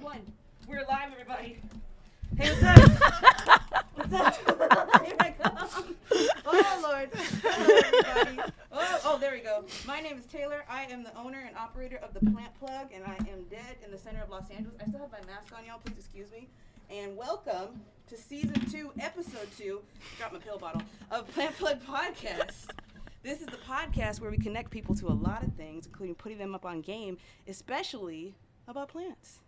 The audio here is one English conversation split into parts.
One. We're live, everybody. Hey, what's up? What's up? Here I come. Oh, Lord. Hello, everybody. Oh, there we go. My name is Taylor. I am the owner and operator of the Plant Plug, and I am dead in the center of Los Angeles. I still have my mask on, y'all. Please excuse me. And welcome to Season 2, Episode 2, drop my pill bottle, of Plant Plug Podcast. This is the podcast where we connect people to a lot of things, including putting them up on game, especially about plants.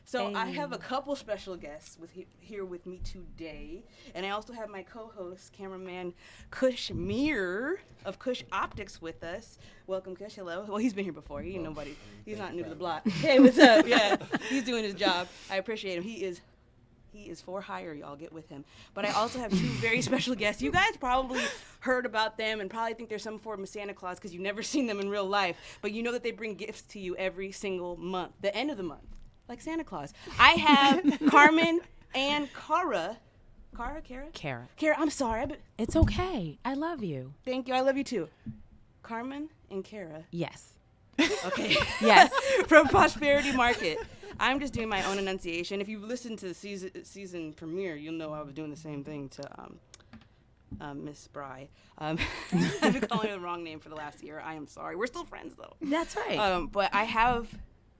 So I have a couple special guests here with me today, and I also have my co-host, cameraman Kushmir of Kush Optics with us. Welcome, Kush. Hello. Well, he's been here before. He's not new to the block. Hey, what's up? Yeah, he's doing his job. I appreciate him. He is for hire, y'all. Get with him. But I also have two very special guests. You guys probably heard about them and probably think they're some form of Santa Claus because you've never seen them in real life. But you know that they bring gifts to you every single month, the end of the month, like Santa Claus. I have Carmen and Kara. Kara, I'm sorry. It's okay. I love you. Thank you. I love you too. Carmen and Kara. Yes. Okay. Yes. From Prosperity Market. I'm just doing my own enunciation. If you listen to the season premiere, you'll know I was doing the same thing to Miss Bry. I've been calling her the wrong name for the last year. I am sorry. We're still friends, though. That's right. But I have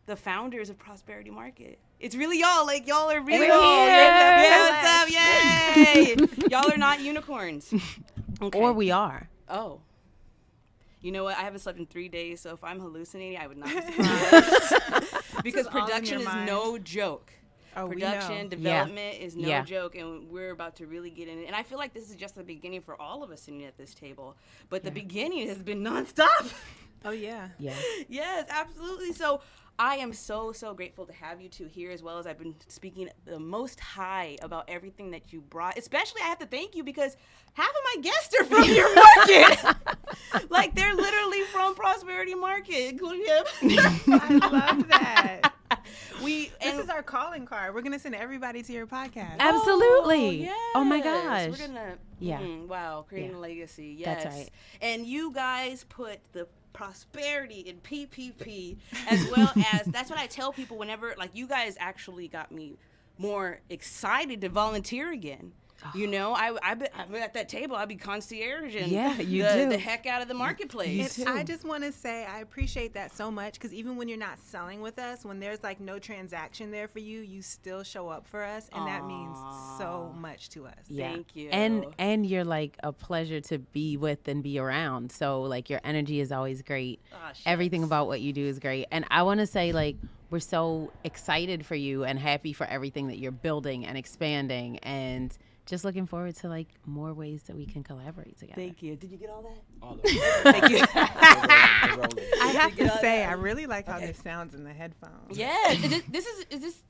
the founders of Prosperity Market. It's really y'all. Like, y'all are real. Yeah, what's up? Yay. Y'all are not unicorns. Okay. Or we are. Oh. You know what? I haven't slept in 3 days, so if I'm hallucinating, I would not be surprised. Because production is no joke. Oh, production, development is no joke, and we're about to really get in it. And I feel like this is just the beginning for all of us sitting at this table. But the beginning has been nonstop. Oh, yeah. Yeah. Yes, absolutely. So I am so grateful to have you two here, as well as I've been speaking the most high about everything that you brought. Especially, I have to thank you because half of my guests are from your market. Like, they're literally from Prosperity Market, including him. I love that. This is our calling card. We're going to send everybody to your podcast. Absolutely. Yes. Oh, my gosh. We're going to, wow, creating a legacy. Yes. That's right. And you guys put the prosperity in PPP, as well as, that's what I tell people whenever, like, you guys actually got me more excited to volunteer again. You know, I'm at that table, I'd be concierge and the heck out of the marketplace. I just want to say I appreciate that so much because even when you're not selling with us, when there's like no transaction there for you, you still show up for us, and that means so much to us. Yeah. Thank you. And you're like a pleasure to be with and be around. So like your energy is always great. Everything about what you do is great. And I want to say, like, we're so excited for you and happy for everything that you're building and expanding, and just looking forward to like more ways that we can collaborate together. Thank you. Did you get all that? All of it. Thank you. I have to say, I really like how this sounds in the headphones. Yeah. Is this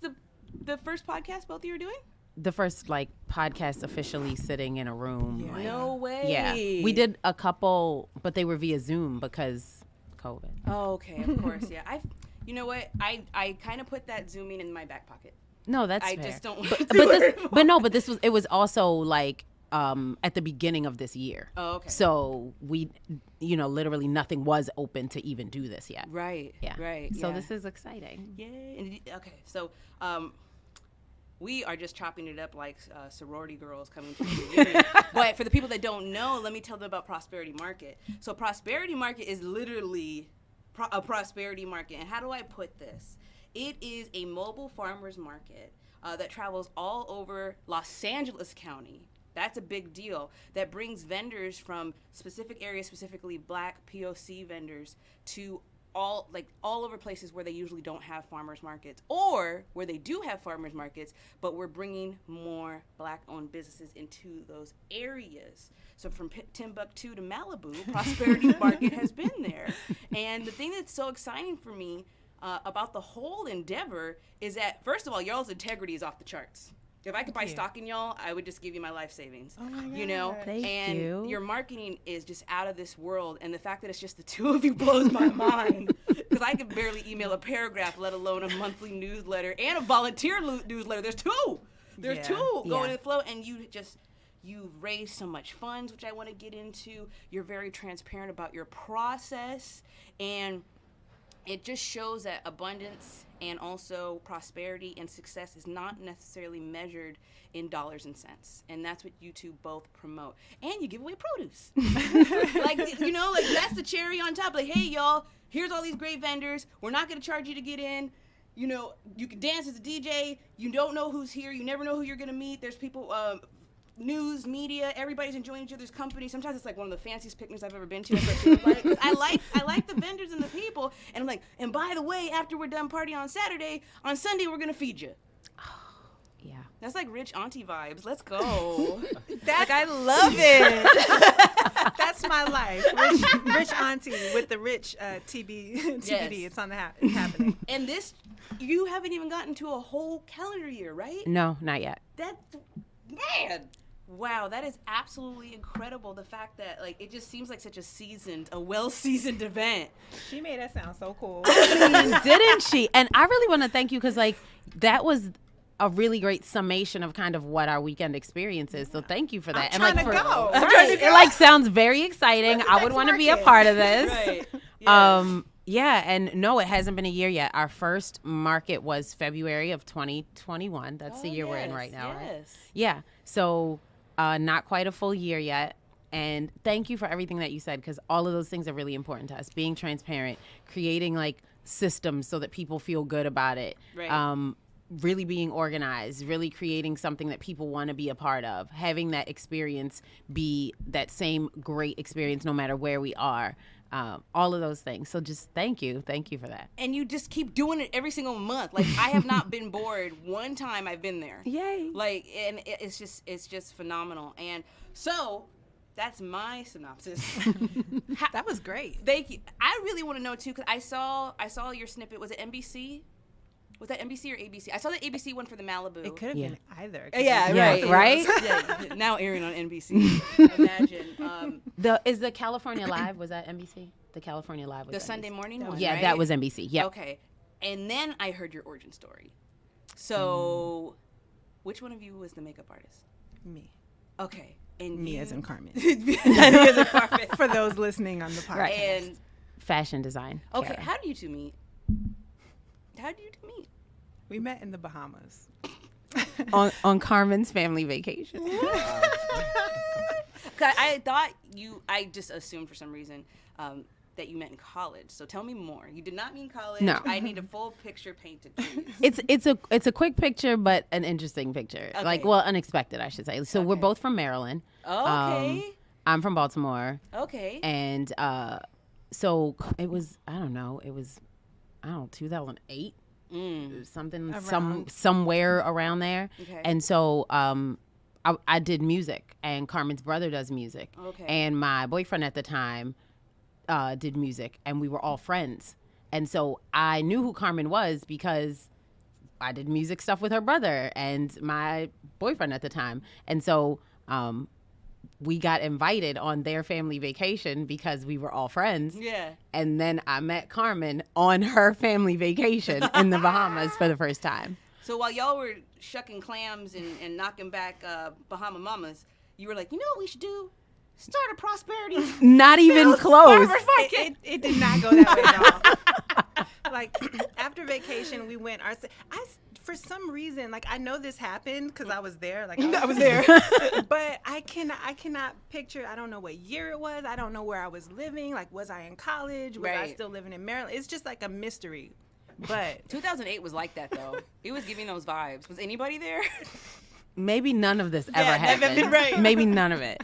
the first podcast both of you are doing? The first like podcast officially sitting in a room. Yeah. No way. Yeah. We did a couple, but they were via Zoom because COVID. Oh, okay. Of course. Yeah. You know what? I kind of put that Zooming in my back pocket. No, that's I fair. just don't want to do it. It was also like at the beginning of this year. Oh, okay. So we, literally nothing was open to even do this yet. Right. Yeah. Right. So yeah. this is exciting. Yay. Okay. So we are just chopping it up like sorority girls coming to the reunion. But for the people that don't know, let me tell them about Prosperity Market. So Prosperity Market is literally a prosperity market. And how do I put this? It is a mobile farmers market that travels all over Los Angeles County. That's a big deal. That brings vendors from specific areas, specifically Black POC vendors, to all over places where they usually don't have farmers markets, or where they do have farmers markets, but we're bringing more Black-owned businesses into those areas. So from Timbuktu to Malibu, Prosperity Market has been there. And the thing that's so exciting for me about the whole endeavor is that, first of all, y'all's integrity is off the charts. If I could buy stock in y'all, I would just give you my life savings. Oh my God. You know? Thank and you. Your marketing is just out of this world. And the fact that it's just the two of you blows my mind. Because I could barely email a paragraph, let alone a monthly newsletter and a volunteer newsletter. There's two. There's two going in flow. And you've raised so much funds, which I want to get into. You're very transparent about your process. And it just shows that abundance and also prosperity and success is not necessarily measured in dollars and cents. And that's what you two both promote. And you give away produce. Like, you know, like that's the cherry on top. Like, hey, y'all, here's all these great vendors. We're not going to charge you to get in. You know, you can dance as a DJ. You don't know who's here. You never know who you're going to meet. There's people, news, media, everybody's enjoying each other's company. Sometimes it's like one of the fanciest picnics I've ever been to. I like the vendors and the people. And I'm like, and by the way, after we're done partying on Saturday, on Sunday we're gonna feed you. Yeah. That's like rich auntie vibes. Let's go. Like, I love it. That's my life. Rich auntie with the rich TBD. Yes. It's on the it's happening. And this, you haven't even gotten to a whole calendar year, right? No, not yet. That's, man. Wow, that is absolutely incredible. The fact that, like, it just seems like such a well-seasoned event. She made us sound so cool. Didn't she? And I really want to thank you because, like, that was a really great summation of kind of what our weekend experience is. So thank you for that. I'm trying to go. Right. It, like, sounds very exciting. I would want to be a part of this. Right. Yes. Yeah, and no, it hasn't been a year yet. Our first market was February of 2021. That's the year we're in right now, right? Yeah. So not quite a full year yet. And thank you for everything that you said, because all of those things are really important to us. Being transparent, creating like systems so that people feel good about it. Right. Really being organized, really creating something that people want to be a part of, having that experience be that same great experience no matter where we are. All of those things. So just thank you for that. And you just keep doing it every single month. Like, I have not been bored one time I've been there. Yay. Like, and it's just phenomenal. And so that's my synopsis. That was great. Thank you. I really want to know too, because I saw your snippet. Was it NBC? Was that NBC or ABC? I saw the ABC one for the Malibu. It could have been either. Yeah, right. Yeah, now airing on NBC. Imagine. Is the California Live, was that NBC? The California Live was The NBC. Sunday morning one, Yeah, right? that was NBC. Yeah. Okay. And then I heard your origin story. So, which one of you was the makeup artist? Me. Okay. And Me you, as in Carmen. me as in Carmen. For those listening on the podcast. Right. And Fashion design. okay, Kara. how do you two meet? How do you two meet? We met in the Bahamas. on Carmen's family vacation. 'Cause I thought I just assumed for some reason that you met in college. So tell me more. You did not mean college. No. I need a full picture painted, please. It's a quick picture, but an interesting picture. Okay. Like, well, unexpected, I should say. So we're both from Maryland. Okay. I'm from Baltimore. Okay. And so it was, I don't know, 2008. Somewhere around there. Okay. And so I did music, and Carmen's brother does music. Okay. And my boyfriend at the time did music, and we were all friends. And so I knew who Carmen was because I did music stuff with her brother and my boyfriend at the time. And so we got invited on their family vacation because we were all friends. Yeah. And then I met Carmen on her family vacation in the Bahamas for the first time. So while y'all were shucking clams and knocking back Bahama mamas, you were like, you know what we should do? Start a prosperity. Not even close. It did not go that way at all. Like, after vacation, we went. For some reason, like, I know this happened because I was there. Like, I was there. But I cannot picture. I don't know what year it was. I don't know where I was living. Like, was I in college? Was I still living in Maryland? It's just like a mystery. But 2008 was like that, though. It was giving those vibes. Was anybody there? Maybe none of this ever happened. Right. Maybe none of it.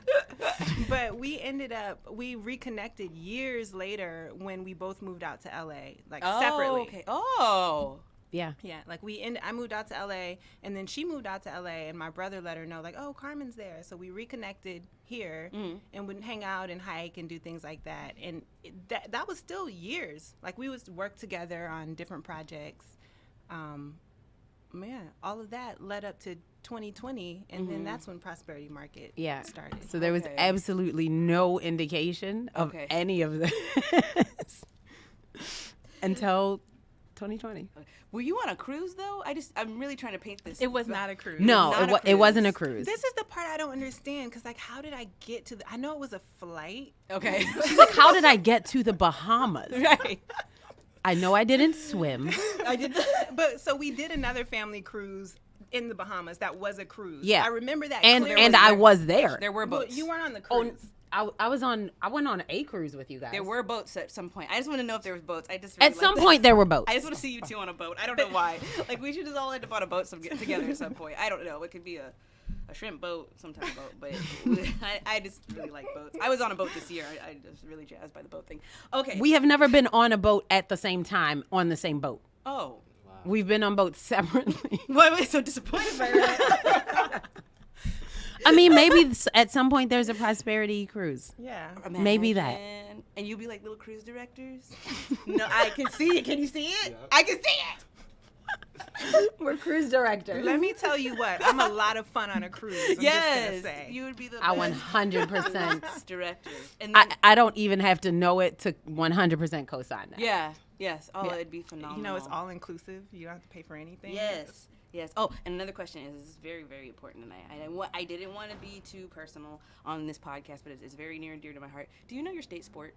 But we reconnected years later when we both moved out to LA, like separately. Okay. Oh. Yeah. Yeah, like I moved out to LA, and then she moved out to LA, and my brother let her know, like, oh, Carmen's there. So we reconnected here and would hang out and hike and do things like that. And that was still years. Like, we would work together on different projects. All of that led up to 2020, and then that's when Prosperity Market started. So there was absolutely no indication of any of this until 2020. Were you on a cruise, though? I'm really trying to paint this. It was not a cruise. No, it wasn't a cruise. This is the part I don't understand, because, like, how did I get to I know it was a flight. Okay. She's like, how did I get to the Bahamas? Right. I know I didn't swim. I did. But so we did another family cruise in the Bahamas. That was a cruise. Yeah. I remember that. And clearly. and I was there. There were Well, boats. you weren't on the Oh, cruise. I went on a cruise with you guys. There were boats at some point. I just want to know if there was boats. I just really At some like point there were boats. I just want to see you two on a boat. I don't know why. Like, we should just all end up on a boat together at some point. I don't know. It could be a shrimp boat, some type of boat. But I just really like boats. I was on a boat this year. I was really jazzed by the boat thing. Okay. We have never been on a boat at the same time on the same boat. Oh. We've been on boats separately. Why am I so disappointed by that? I mean, maybe at some point there's a Prosperity cruise. Yeah. Maybe that. Imagine. And you'll be like little cruise directors? No, I can see it. Can you see it? Yeah. I can see it. We're cruise directors. Let me tell you what. I'm a lot of fun on a cruise. I'm Yes. just gonna say. You would be the I best 100%. director. And then, I don't even have to know it to 100% co-sign that. yeah. Yes. Oh, Yeah. it'd be phenomenal. You know, it's all inclusive. You don't have to pay for anything. Yes. Yes. Oh, and another question is, this is very, very important, and I didn't want to be too personal on this podcast, but it's very near and dear to my heart. Do you know your state sport?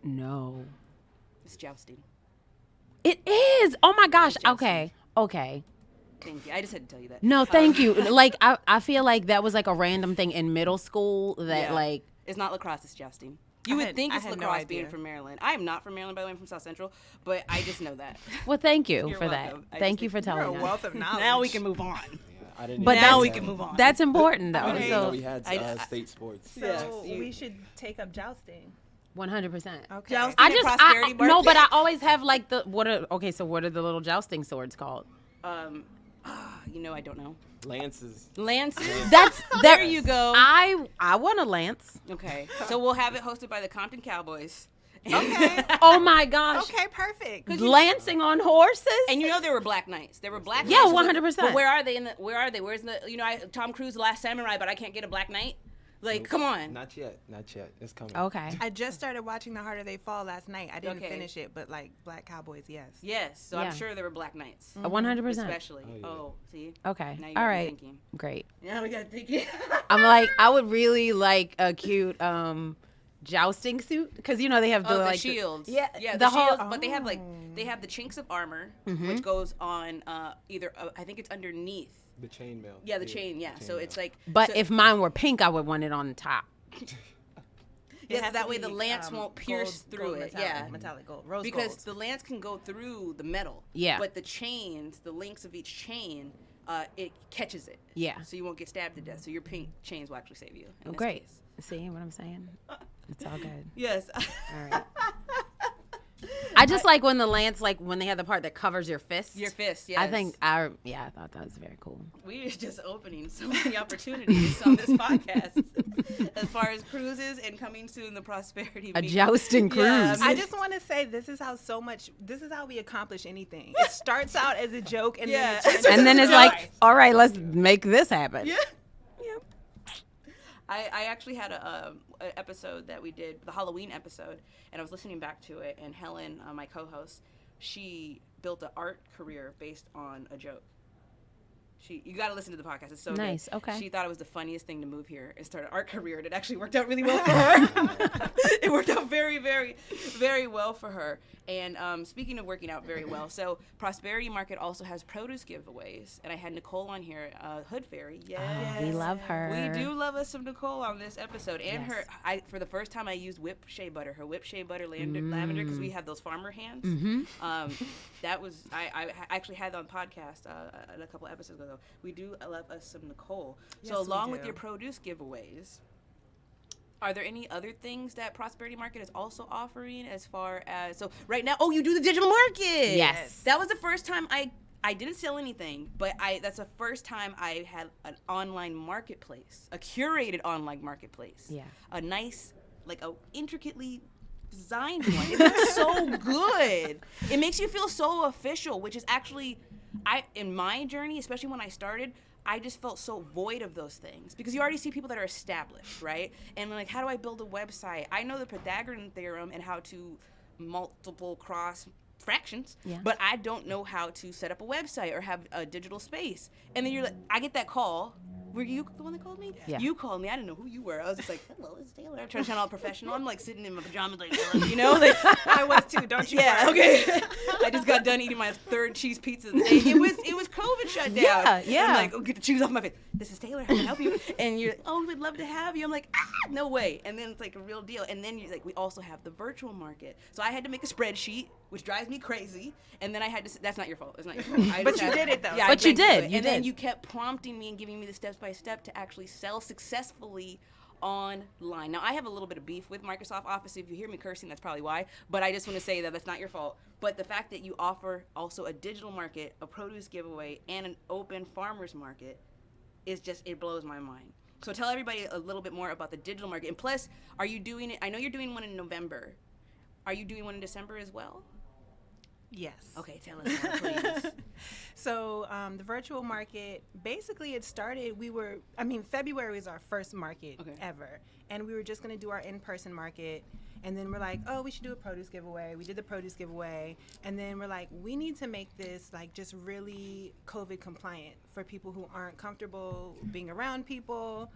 No. It's jousting. It is. Oh my gosh. Okay. Okay. Thank you. I just had to tell you that. No, thank you. Like I feel like that was like a random thing in middle school that Yeah. like It's not lacrosse, it's jousting. You would think it's I had no lacrosse being idea. from Maryland. I am not from Maryland, by the way. I'm from South Central, but I just know that. well, thank you You're for welcome. that. I Thank just you for think You're telling a us. wealth of knowledge. Now we can move on. I didn't But even now know we that. can move on. That's important I though. didn't even know So we had I- state sports. So Yes. we should take up jousting. 100%. Okay. Jousting. I In just Prosperity no, Market? but I always have like the what are the little jousting swords called? I don't know. Lances. Lances. That's There you go. I want a lance. Okay, so we'll have it hosted by the Compton Cowboys. Okay. Oh my gosh. Okay, perfect. Lancing on horses? And there were black knights. There were black Yeah, knights. 100%. But where are they? Where's the? Tom Cruise, The Last Samurai, but I can't get a black knight. Like, come on. Not yet. It's coming. Okay. I just started watching The Harder They Fall last night. I didn't Okay. finish it, but like Black Cowboys, yes. Yes, so Yeah. I'm sure there were black knights. 100%. Especially. Oh, yeah. Oh, see? Okay. Now you All got me right. thinking. Great. Now we got to think. I'm like I would really like a cute jousting suit because they have the Oh, the like shields. yeah, yeah, the the whole- shields. But they have the chinks of armor, which goes on either I think it's underneath. The chainmail. Yeah, the chain. Yeah, so it's like. But so, if mine were pink, I would want it on the top. yes, has that to way the be, lance won't pierce gold- through gold it. metallic, Yeah. metallic gold, rose Because gold. the lance can go through the metal. Yeah. But the chains, the links of each chain, it catches it. Yeah. So you won't get stabbed to death. So your pink chains will actually save you. in Oh, this great. case. See what I'm saying? It's all good. Yes. All right. I just like when the lance, like when they have the part that covers your fist. Your fist, yes. I thought that was very cool. We're just opening so many opportunities on this podcast as far as cruises and coming soon the Prosperity A Meet. jousting cruise. Yeah, I just want to say this is how we accomplish anything. It starts out as a joke and Yeah. then it turns And then into it's a like, joke. all right, let's make this happen. Yeah. I actually had a episode that we did, the Halloween episode, and I was listening back to it, and Helen, my co-host, she built an art career based on a joke. You got to listen to the podcast. It's so Nice, good. okay. She thought it was the funniest thing to move here and start an art career, and it actually worked out really well for her. It worked out very, very, very well for her. And speaking of working out very well, so Prosperity Market also has produce giveaways, and I had Nicole on here, Hood Fairy. Yes. We love her. We do love us some Nicole on this episode, and Yes. for the first time I used whipped shea butter, her whipped shea butter lavender, because we have those farmer hands. That was I actually had on podcast a couple episodes ago. We do love us some Nicole. Yes, So we along with do. your produce giveaways, are there any other things that Prosperity Market is also offering as far as right now? Oh, you do the digital market. Yes. That was the first time I didn't sell anything, but that's the first time I had an online marketplace, a curated online marketplace. Yeah. A nice, like a intricately designed one. It looks so good. It makes you feel so official, which is actually, in my journey, especially when I started, I just felt so void of those things because you already see people that are established, right? And like, how do I build a website? I know the Pythagorean theorem and how to multiple cross fractions, Yeah. but I don't know how to set up a website or have a digital space. And then I get that call Were you the one that called me? Yeah. You called me. I didn't know who you were. I was just like, hello, it's Taylor. I'm trying to sound all professional. I'm like sitting in my pajamas, like, you know, like I was too. Don't you? yeah, worry. okay. I just got done eating my third cheese pizza of the day. It was COVID shut down. Yeah. I'm like, oh, get the cheese off my face. This is Taylor. How can I help you? And you're like, oh, we'd love to have you. I'm like, no way. And then it's like a real deal. And then you're like, we also have the virtual market. So I had to make a spreadsheet, which drives me crazy. And then I had to. That's not your fault. It's not your fault. I But just you had- did it though. Yeah, I But you drank did. it. You And then did. you kept prompting me and giving me the step by step to actually sell successfully online. Now I have a little bit of beef with Microsoft Office. If you hear me cursing, that's probably why. But I just want to say that that's not your fault. But the fact that you offer also a digital market, a produce giveaway, and an open farmers market is just, it blows my mind. So tell everybody a little bit more about the digital market. And plus, are you doing it? I know you're doing one in November. Are you doing one in December as well? Yes. Okay, tell us more, please. So the virtual market, basically it started, February was our first market ever. And we were just going to do our in-person market. And then we're like, oh, we should do a produce giveaway. We did the produce giveaway. And then we're like, we need to make this like just really COVID compliant for people who aren't comfortable being around people.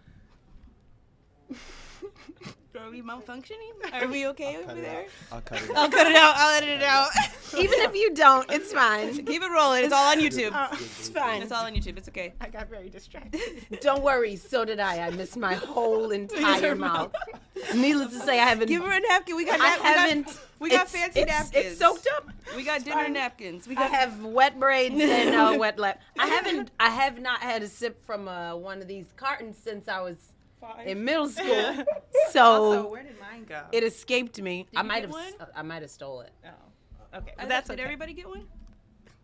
Are we malfunctioning? Are we okay over there? I'll cut it I'll out. cut it out. I'll edit it out. Even if you don't, it's fine. Keep it rolling. It's all on YouTube. It's fine. It's all on YouTube. It's okay. I got very distracted. Don't worry. So did I. I missed my whole entire mouth. Needless to say, I haven't. Give her a napkin. We got. I haven't. We got it's- fancy it's- napkins. It's soaked up. We got dinner napkins. We I got. have wet braids and wet lap. I have not had a sip from one of these cartons since I was in middle school. So Also, where did mine go? it escaped me. Did I you might get have. one? I might have stole it. Oh, okay. I That's did okay. everybody get one?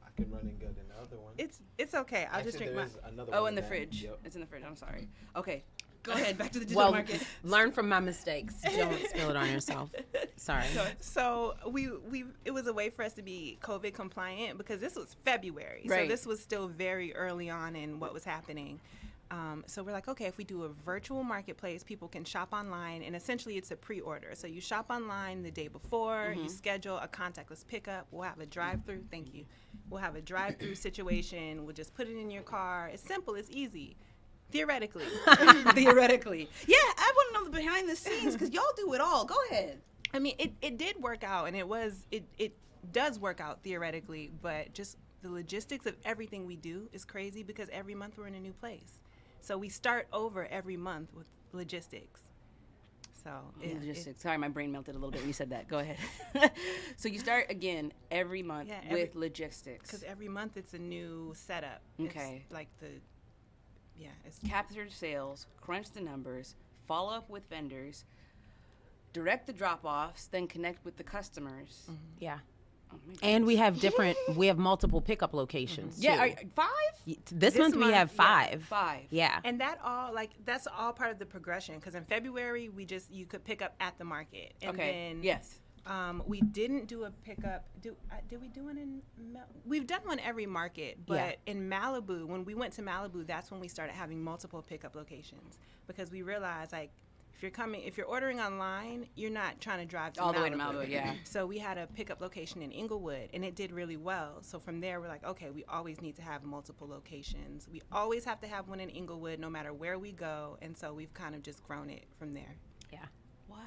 I can run and get another one. It's okay. I'll just Actually, drink there mine. is another Oh, one in the that- fridge. Yep. It's in the fridge. I'm sorry. Okay. Go ahead. Back to the digital Well, market. learn from my mistakes. Don't spill it on yourself. Sorry. So it was a way for us to be COVID compliant because this was February. Right. So this was still very early on in what was happening. So we're like, okay, if we do a virtual marketplace, people can shop online, and essentially it's a pre-order. So you shop online the day before, you schedule a contactless pickup. We'll have a drive-through. Thank you. We'll have a drive-through situation. We'll just put it in your car. It's simple. It's easy. Theoretically. Theoretically. Yeah, I want to know the behind the scenes because y'all do it all. Go ahead. I mean, it did work out, and it does work out theoretically, but just the logistics of everything we do is crazy because every month we're in a new place. So we start over every month with logistics. So Logistics. Sorry, my brain melted a little bit when you said that. Go ahead. So you start again every month with logistics. because every month it's a new setup. Okay. It's like it's Capture sales, crunch the numbers, follow up with vendors, direct the drop-offs, then connect with the customers. Yeah. Oh my And we have multiple pickup locations. Yeah, too. 5? This month we month, have yeah, 5. 5. Yeah. and that's all part of the progression because in February you could pick up at the market. And Okay. then Yes. we didn't do a pickup. Did we do one in? We've done one every market, but in Malibu, when we went to Malibu, that's when we started having multiple pickup locations because we realized like if you're ordering online, you're not trying to drive to All Malibu. the way to Malibu, yeah. So we had a pickup location in Inglewood, and it did really well. So from there, we're like, okay, we always need to have multiple locations. We always have to have one in Inglewood, no matter where we go. And so we've kind of just grown it from there. Yeah. Wow.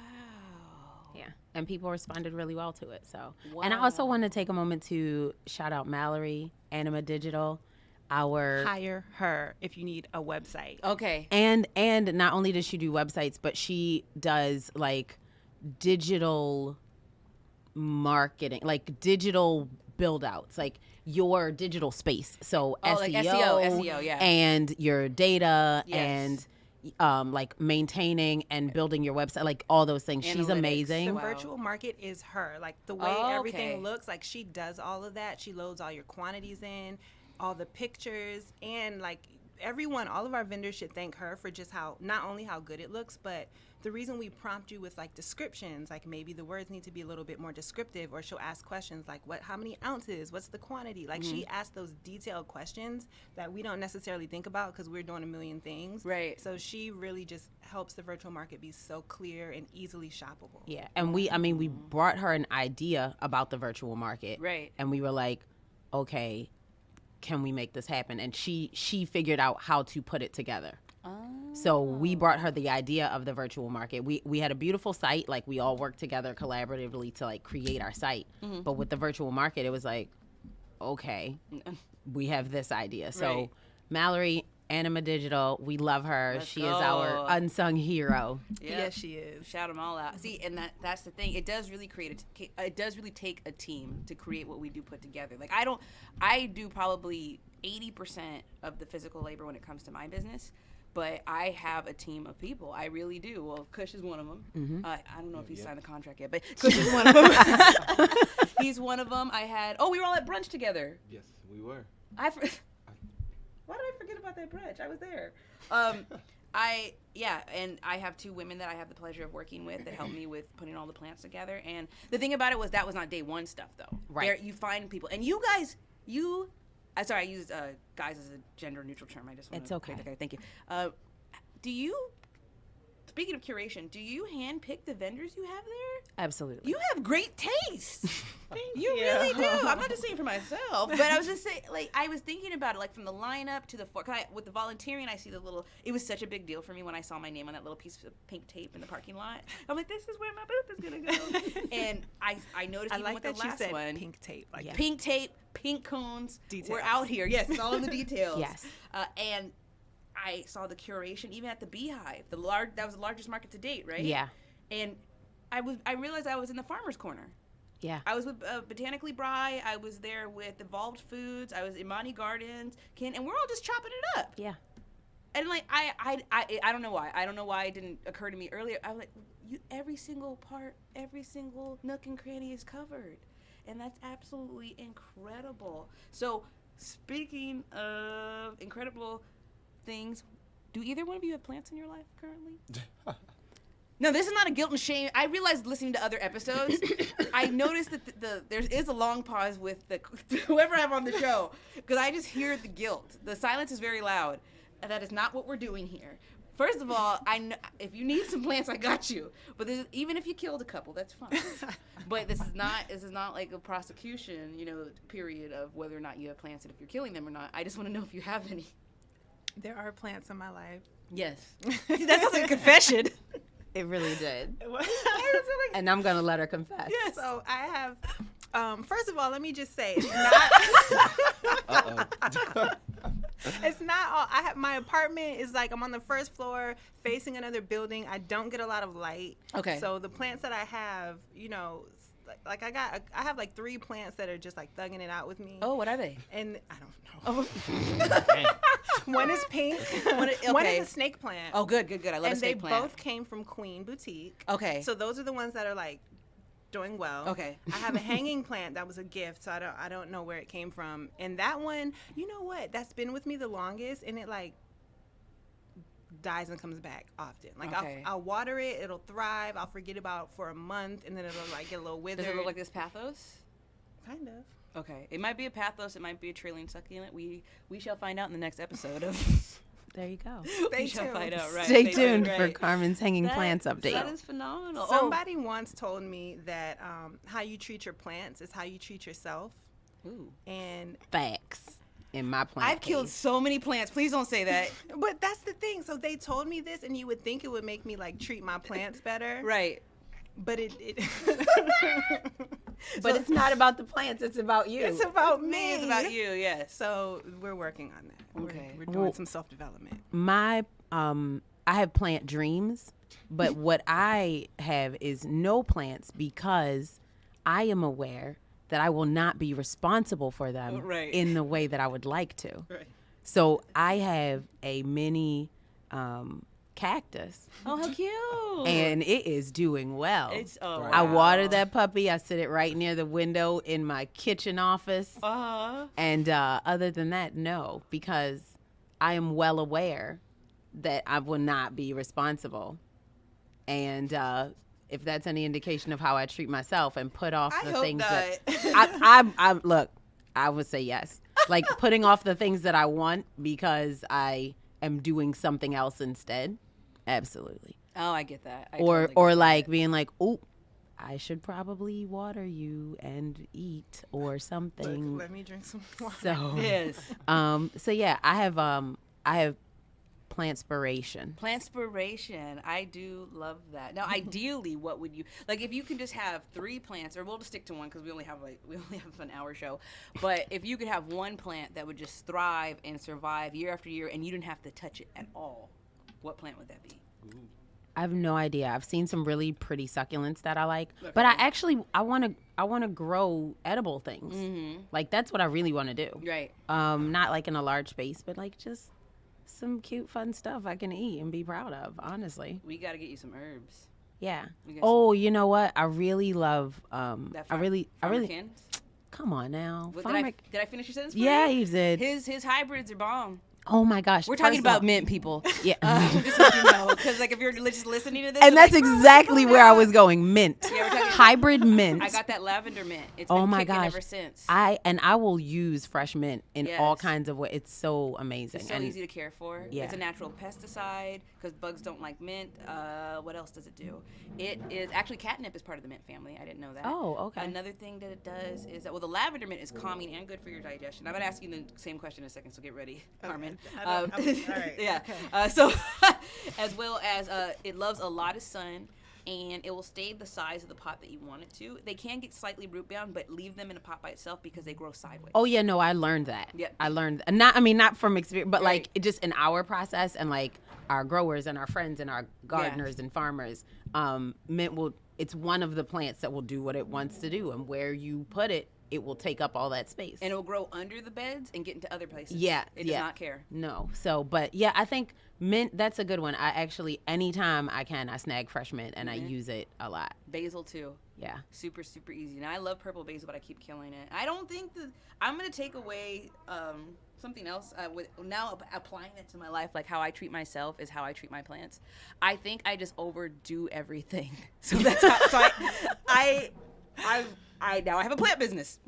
Yeah. And people responded really well to it. So, and I also want to take a moment to shout out Mallory, Anima Digital, Hire her if you need a website. Okay. and not only does she do websites, but she does like digital marketing, like digital build outs, like your digital space. So Oh, like SEO, yeah. and your data Yes. and like maintaining and building your website, like all those things. She's Analytics. amazing. The Wow. virtual market is her. Like the way Oh, everything okay. looks, like she does all of that. She loads all your quantities in, all the pictures, and like everyone, all of our vendors should thank her for just not only how good it looks, but the reason we prompt you with like descriptions, like maybe the words need to be a little bit more descriptive, or she'll ask questions like how many ounces, what's the quantity? Like she asks those detailed questions that we don't necessarily think about because we're doing a million things. Right. So she really just helps the virtual market be so clear and easily shoppable. Yeah. And we brought her an idea about the virtual market. Right. And we were like, okay, can we make this happen? And she figured out how to put it together. So we brought her the idea of the virtual market. We had a beautiful site. Like, we all worked together collaboratively to like create our site. But with the virtual market, it was like, okay, we have this idea. So Mallory, Anima Digital, we love her. She is our unsung hero. Yes, she is. Shout them all out. See, and that's the thing. It does really it does really take a team to create what we do put together. Like, I do probably 80% of the physical labor when it comes to my business. But I have a team of people. I really do. Well, Kush is one of them. I don't know if he's signed the contract yet, but Kush is one of them. He's one of them. We were all at brunch together. Yes, we were. Why did I forget about that brunch? I was there. And I have 2 women that I have the pleasure of working with that help me with putting all the plants together. And the thing about it was that was not day one stuff, though. Right. You find people. And you guys, I used guys as a gender neutral term. I just want to. It's okay. Thank you. Speaking of curation, do you handpick the vendors you have there? Absolutely. You have great taste. You really do. I'm not just saying for myself, but I was just saying, like, I was thinking about it, like, from the lineup to the with the volunteering, I see the little. It was such a big deal for me when I saw my name on that little piece of pink tape in the parking lot. I'm like, this is where my booth is gonna go. And I noticed even with the last one, pink tape, like pink tape, pink cones. Details. We're out here. Yes, it's all in the details. Yes. And I saw the curation even at the Beehive. That was the largest market to date, right? Yeah. And I realized I was in the farmer's corner. Yeah. I was with Botanically Bry. I was there with Evolved Foods. I was in Imani Gardens. And we're all just chopping it up. Yeah. And like I don't know why. I don't know why it didn't occur to me earlier. I was like, every single part, every single nook and cranny is covered. And that's absolutely incredible. So, speaking of incredible things, do either one of you have plants in your life currently? No, this is not a guilt and shame. I realized listening to other episodes, I noticed that there is a long pause with whoever I have on the show, because I just hear the guilt. The silence is very loud, and that is not what we're doing here. First of all, I know, if you need some plants, I got you. But even if you killed a couple, that's fine. But this is not like a prosecution, period of whether or not you have plants and if you're killing them or not. I just want to know if you have any. There are plants in my life. Yes. That sounds like a confession. It really did. And I'm gonna let her confess. Yeah. So I have. First of all, let me just say, it's not. It's not all. My apartment is like, I'm on the first floor facing another building. I don't get a lot of light. Okay. So the plants that I have, like I have like 3 plants that are just like thugging it out with me. Oh, what are they? And I don't know. One is pink. One is a snake plant. Oh, good. I love a snake plant. And they both came from Queen Boutique. Okay. So those are the ones that are like doing well. Okay. I have a hanging plant that was a gift, so I don't know where it came from. And that one, you know what? That's been with me the longest, and it like dies and comes back often. Like I'll water it, it'll thrive. I'll forget about for a month, and then it'll like get a little withered. Does it look like this pathos? Kind of. Okay. It might be a pathos. It might be a trillion succulent. We shall find out in the next episode of. There you go. Stay we shall find out. Right. Stay tuned for Carmen's hanging plants update. That is phenomenal. Somebody once told me that how you treat your plants is how you treat yourself. Ooh. And facts. In my plant I've killed so many plants. Please don't say that. But that's the thing. So they told me this, and you would think it would make me like treat my plants better. Right. But it but it's not about the plants. It's about you. It's about me. It's about you. Yes. So we're working on that. Okay. We're doing some self-development. My I have plant dreams, but what I have is no plants because I am aware that I will not be responsible for them in the way that I would like to. Right. So I have a mini cactus. Oh, how cute! And it is doing well. Wow. I water that puppy. I sit it right near the window in my kitchen office. And other than that, no, because I am well aware that I will not be responsible. And if that's any indication of how I treat myself and put off the things that I look, I would say yes. Like putting off the things that I want because I am doing something else instead. Absolutely. Oh, I get that. Or like being like, "Oh, I should probably water you and eat or something." Let me drink some water. So yes. So yeah, I have Plantspiration. Plantspiration. I do love that. Now, ideally, what would you like if you can just have 3 plants, or we'll just stick to one because we only have an hour show. But if you could have one plant that would just thrive and survive year after year, and you didn't have to touch it at all, what plant would that be? Ooh. I have no idea. I've seen some really pretty succulents that I like, but I want to grow edible things. Mm-hmm. Like that's what I really want to do. Right. Not like in a large space, but like just some cute, fun stuff I can eat and be proud of. Honestly. We got to get you some herbs. Yeah. Oh, you know what? I really love. That I really. Cannabis? Come on now. Did I finish your sentence? Yeah, you did. His hybrids are bomb. Oh my gosh. We're talking about mint, people. Yeah. Just so you know, because like if you're just listening to this, and that's like, exactly where I was going. Mint. Yeah, we're talking hybrid mint. I got that lavender mint. It's oh been my kicking gosh. ever since. I will use fresh mint in all Yes. kinds of ways. It's so amazing. It's so easy to care for. Yeah. It's a natural pesticide because bugs don't like mint. What else does it do? It is actually catnip is part of the mint family. I didn't know that. Oh, okay. Another thing that it does is that the lavender mint is calming and good for your digestion. I'm gonna ask you the same question in a second, so get ready, Carmen. All right. Yeah. Okay. So, as well as it loves a lot of sun, and it will stay the size of the pot that you want it to. They can get slightly root bound, but leave them in a pot by itself because they grow sideways. Oh yeah, no, I learned that. Yep. I learned not from experience, but Right. like it just in our process and like our growers and our friends and our gardeners and farmers. Mint it's one of the plants that will do what it wants to do, and where you put it, it will take up all that space. And it will grow under the beds and get into other places. Yeah, It does not care. No. So, but yeah, I think mint, that's a good one. I actually, anytime I can, I snag fresh mint and I use it a lot. Basil too. Yeah. Super, super easy. And I love purple basil, but I keep killing it. I don't think that I'm going to take away something else with now applying it to my life, like how I treat myself is how I treat my plants. I think I just overdo everything. So that's how, so I now I have a plant business.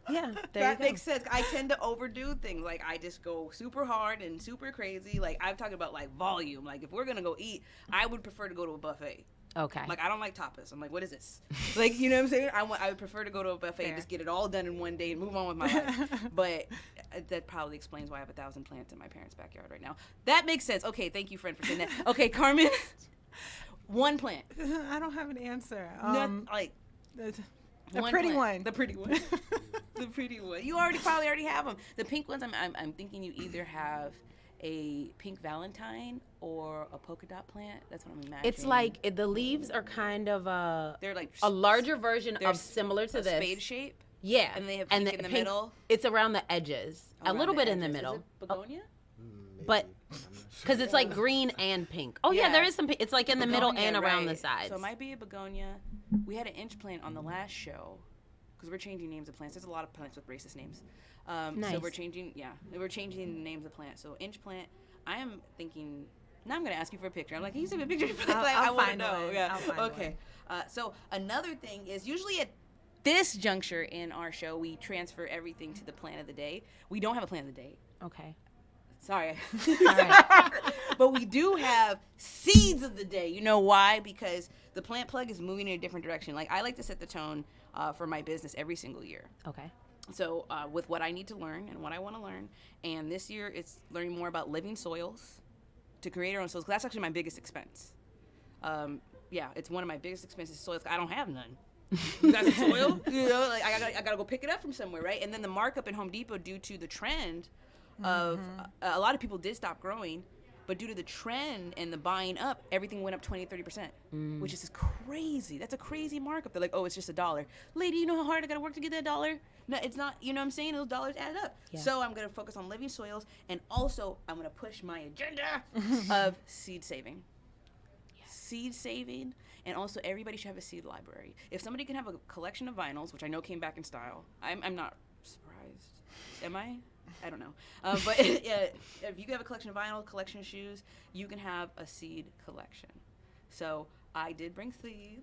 Yeah, That makes sense. I tend to overdo things. Like I just go super hard and super crazy. Like I'm talking about like volume. Like if we're gonna go eat, I would prefer to go to a buffet. Okay. Like I don't like tapas. I'm like, what is this? Like, you know what I'm saying? I would prefer to go to a buffet and just get it all done in one day and move on with my life. But that probably explains why I have 1,000 plants in my parents' backyard right now. That makes sense. Okay, thank you, friend, for saying that. Okay, Carmen, one plant. I don't have an answer. Like The one pretty plant. one. The pretty one. The pretty one. You probably already have them. The pink ones, I'm thinking you either have a pink Valentine or a polka dot plant. That's what I'm imagining. It's like the leaves are kind of they're like a larger version of similar to a this. spade shape. Yeah. And they have pink in the middle. It's around the edges. A little bit in the middle. Is it begonia? Maybe. But I'm not sure. because it's like green and pink. Oh yeah, Yeah. there is some pink. It's like in the middle Begonia, and around the right. sides. So it might be a begonia. We had an inch plant on the last show because we're changing names of plants. There's a lot of plants with racist names. So Nice. we're changing the names of plants. So inch plant, I am thinking. Now I'm gonna ask you for a picture. I'm like, can you send me a picture? I I'll want to find know. one. Yeah. I'll find Okay. So another thing is usually at this juncture in our show, we transfer everything to the plant of the day. We don't have a plant of the day. Okay. Sorry. All right. But we do have seeds of the day. You know why? Because the plant plug is moving in a different direction. Like I like to set the tone for my business every single year. Okay. So with what I need to learn and what I want to learn. And this year it's learning more about living soils to create our own soils. 'Cause that's actually my biggest expense. Yeah, it's one of my biggest expenses, soils. I don't have none. You guys have soil? You know, like I gotta go pick it up from somewhere, right? And then the markup in Home Depot due to the trend of a lot of people did stop growing, but due to the trend and the buying up, everything went up 20-30%, which is just crazy. That's a crazy markup. They're like, oh, it's just $1. Lady, you know how hard I gotta work to get that $1? No, it's not. You know what I'm saying? Those dollars add up. Yeah. So I'm gonna focus on living soils, and also I'm gonna push my agenda of seed saving. Seed saving, and also everybody should have a seed library. If somebody can have a collection of vinyls, which I know came back in style, I'm not surprised. Am I? I don't know. But if you have a collection of vinyl, collection of shoes, you can have a seed collection. So I did bring seeds.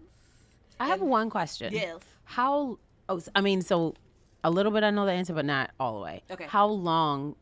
I have one question. Yes. How? So a little bit I know the answer, but not all the way. Okay. How long,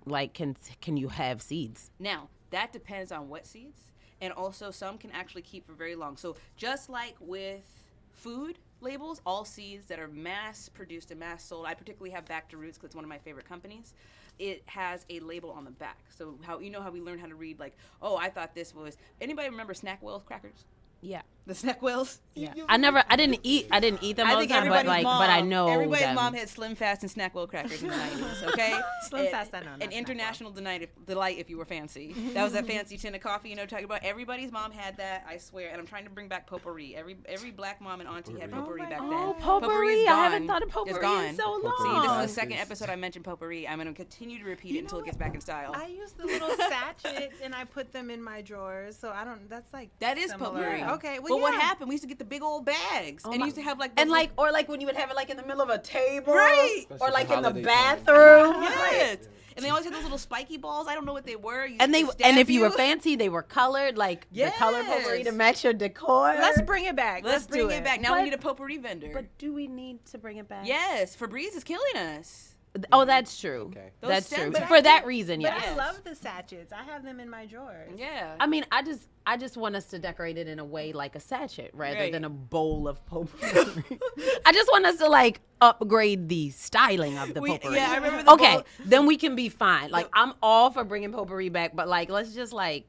like, can you have seeds? Now, that depends on what seeds, and also some can actually keep for very long. So just like with food, labels, all seeds that are mass produced and mass sold. I particularly have Back to Roots because it's one of my favorite companies. It has a label on the back. So how we learn how to read, like, oh, I thought this was, anybody remember Snack Wells crackers? Yeah. The Snack Wells? Yeah. I didn't eat them all the time, but I know everybody's them. mom had Slim Fast and Snack Well crackers in the 90s, okay? Slim Fast, I know. An international delight if you were fancy. That was that fancy tin of coffee, talking about. Everybody's mom had that, I swear, and I'm trying to bring back potpourri. Every black mom and auntie had potpourri back then. Oh, potpourri. I haven't thought of potpourri in so long. See, this is the second episode I mentioned potpourri. I'm going to continue to repeat it until it gets back in style. I use the little sachets and I put them in my drawers, so I don't, that's like that is similar. potpourri. Okay, well, what happened? We used to get the big old bags, and you used to have like and like, or like when you would have it like in the middle of a table, right? Or like in the bathroom, yes. And they always had those little spiky balls. I don't know what they were. And if you were fancy, they were colored, like the color potpourri to match your decor. Let's bring it back. Let's bring it back. Now we need a potpourri vendor. But do we need to bring it back? Yes, Febreze is killing us. Oh, that's true. Okay. That's true. For that reason, But yes. I love the sachets. I have them in my drawers. Yeah. I mean, I just want us to decorate it in a way like a sachet rather than a bowl of potpourri. I just want us to like upgrade the styling of the potpourri. Yeah, I remember the bowl. Then we can be fine. Like I'm all for bringing potpourri back, but like let's just like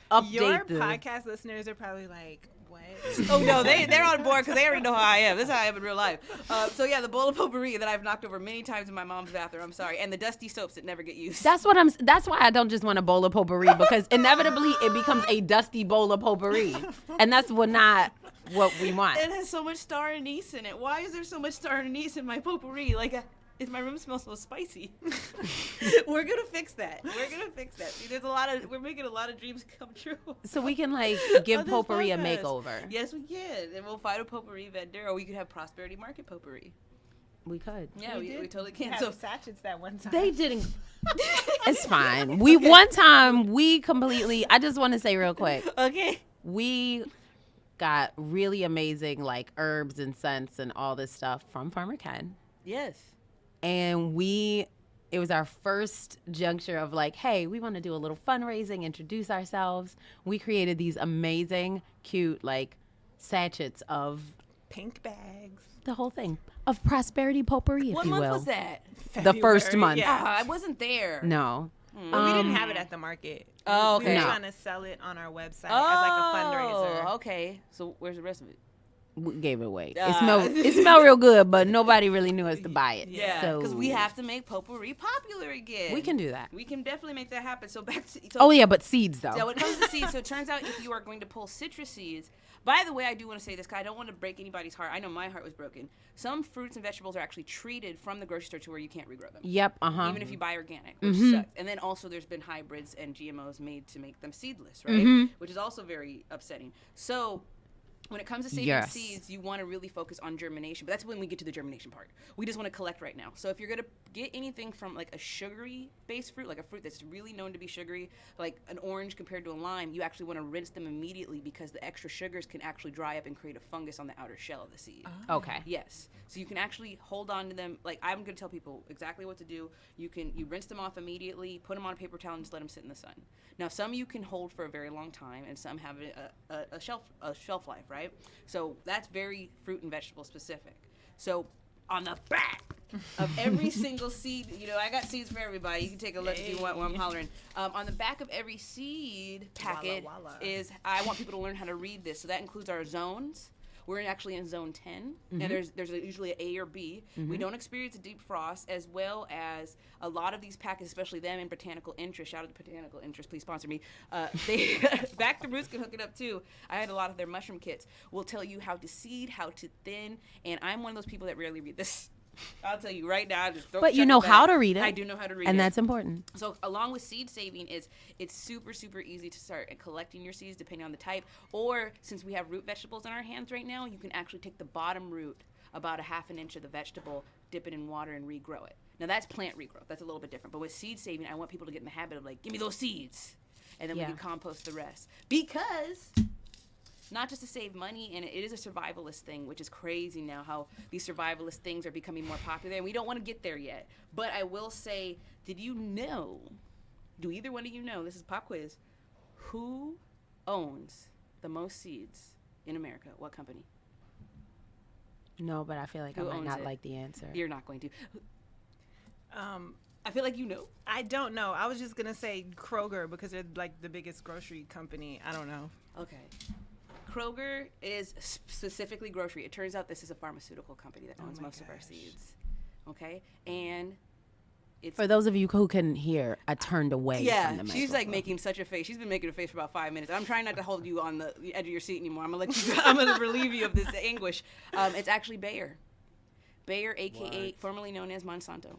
update Your podcast listeners are probably like, what? Oh no, they're on board because they already know how I am. This is how I am in real life. So yeah, the bowl of potpourri that I've knocked over many times in my mom's bathroom. I'm sorry, and the dusty soaps that never get used. That's why I don't just want a bowl of potpourri, because inevitably it becomes a dusty bowl of potpourri, and that's not what we want. It has so much star anise in it. Why is there so much star anise in my potpourri? Like, my room smells so spicy. We're gonna fix that. See, we're making a lot of dreams come true. So we can like give potpourri a makeover. Yes, we can, and we'll find a potpourri vendor, or we could have Prosperity Market potpourri. We could. Yeah, we totally can. Have So sachets that one time. They didn't. It's fine. One time we completely. I just want to say real quick. Okay. We got really amazing like herbs and scents and all this stuff from Farmer Ken. Yes. And it was our first juncture of like, hey, we want to do a little fundraising, introduce ourselves. We created these amazing, cute, like sachets of pink bags. The whole thing of prosperity potpourri, if what you will. What month was that? The first month. Yeah. I wasn't there. No. Well, we didn't have it at the market. Oh, okay. We were trying to sell it on our website as like a fundraiser. Oh, okay. So where's the rest of it? We gave it away. It smelled real good, but nobody really knew us to buy it. Yeah, because we have to make potpourri popular again. We can do that. We can definitely make that happen. So back to but seeds though. So when it comes to seeds, so it turns out if you are going to pull citrus seeds. By the way, I do want to say this, because I don't want to break anybody's heart. I know my heart was broken. Some fruits and vegetables are actually treated from the grocery store to where you can't regrow them. Yep. Even if you buy organic, which sucks. And then also there's been hybrids and GMOs made to make them seedless, right? Which is also very upsetting. So when it comes to saving seeds, you want to really focus on germination. But that's when we get to the germination part. We just want to collect right now. So if you're going to get anything from like a sugary-based fruit, like a fruit that's really known to be sugary, like an orange compared to a lime, you actually want to rinse them immediately, because the extra sugars can actually dry up and create a fungus on the outer shell of the seed. Okay. Yes. So you can actually hold on to them. Like, I'm going to tell people exactly what to do. You rinse them off immediately, put them on a paper towel, and just let them sit in the sun. Now, some you can hold for a very long time, and some have a shelf life, right? So that's very fruit and vegetable specific. So on the back of every single seed, I got seeds for everybody. You can take a look if you want while I'm hollering. On the back of every seed packet is, I want people to learn how to read this. So that includes our zones. We're actually in zone 10, and there's usually an A or B. We don't experience a deep frost, as well as a lot of these packets, especially them in Botanical Interest. Shout out to Botanical Interest, please sponsor me. They Back to Roots can hook it up too. I had a lot of their mushroom kits. Will tell you how to seed, how to thin, and I'm one of those people that rarely read this. I'll tell you right now. But you know how to read it. I do know how to read it. And that's important. So along with seed saving, it's super, super easy to start collecting your seeds depending on the type. Or since we have root vegetables in our hands right now, you can actually take the bottom root, about a half an inch of the vegetable, dip it in water and regrow it. Now that's plant regrowth. That's a little bit different. But with seed saving, I want people to get in the habit of like, give me those seeds. And then we can compost the rest. Because not just to save money, and it is a survivalist thing, which is crazy now how these survivalist things are becoming more popular, and we don't want to get there yet. But I will say, do either one of you know, this is pop quiz, who owns the most seeds in America? What company? No, but I feel like Who I might owns not it? like the answer. You're not going to. I feel like you know. I don't know. I was just gonna say Kroger because they're like the biggest grocery company. I don't know. Okay. Kroger is specifically grocery. It turns out this is a pharmaceutical company that owns most of our seeds. Okay? And it's... For those of you who couldn't hear, I turned away from the microphone. She's like making such a face. She's been making a face for about 5 minutes. I'm trying not to hold you on the edge of your seat anymore. I'm gonna let you. I'm gonna relieve you of this anguish. It's actually Bayer. Bayer, aka formerly known as Monsanto.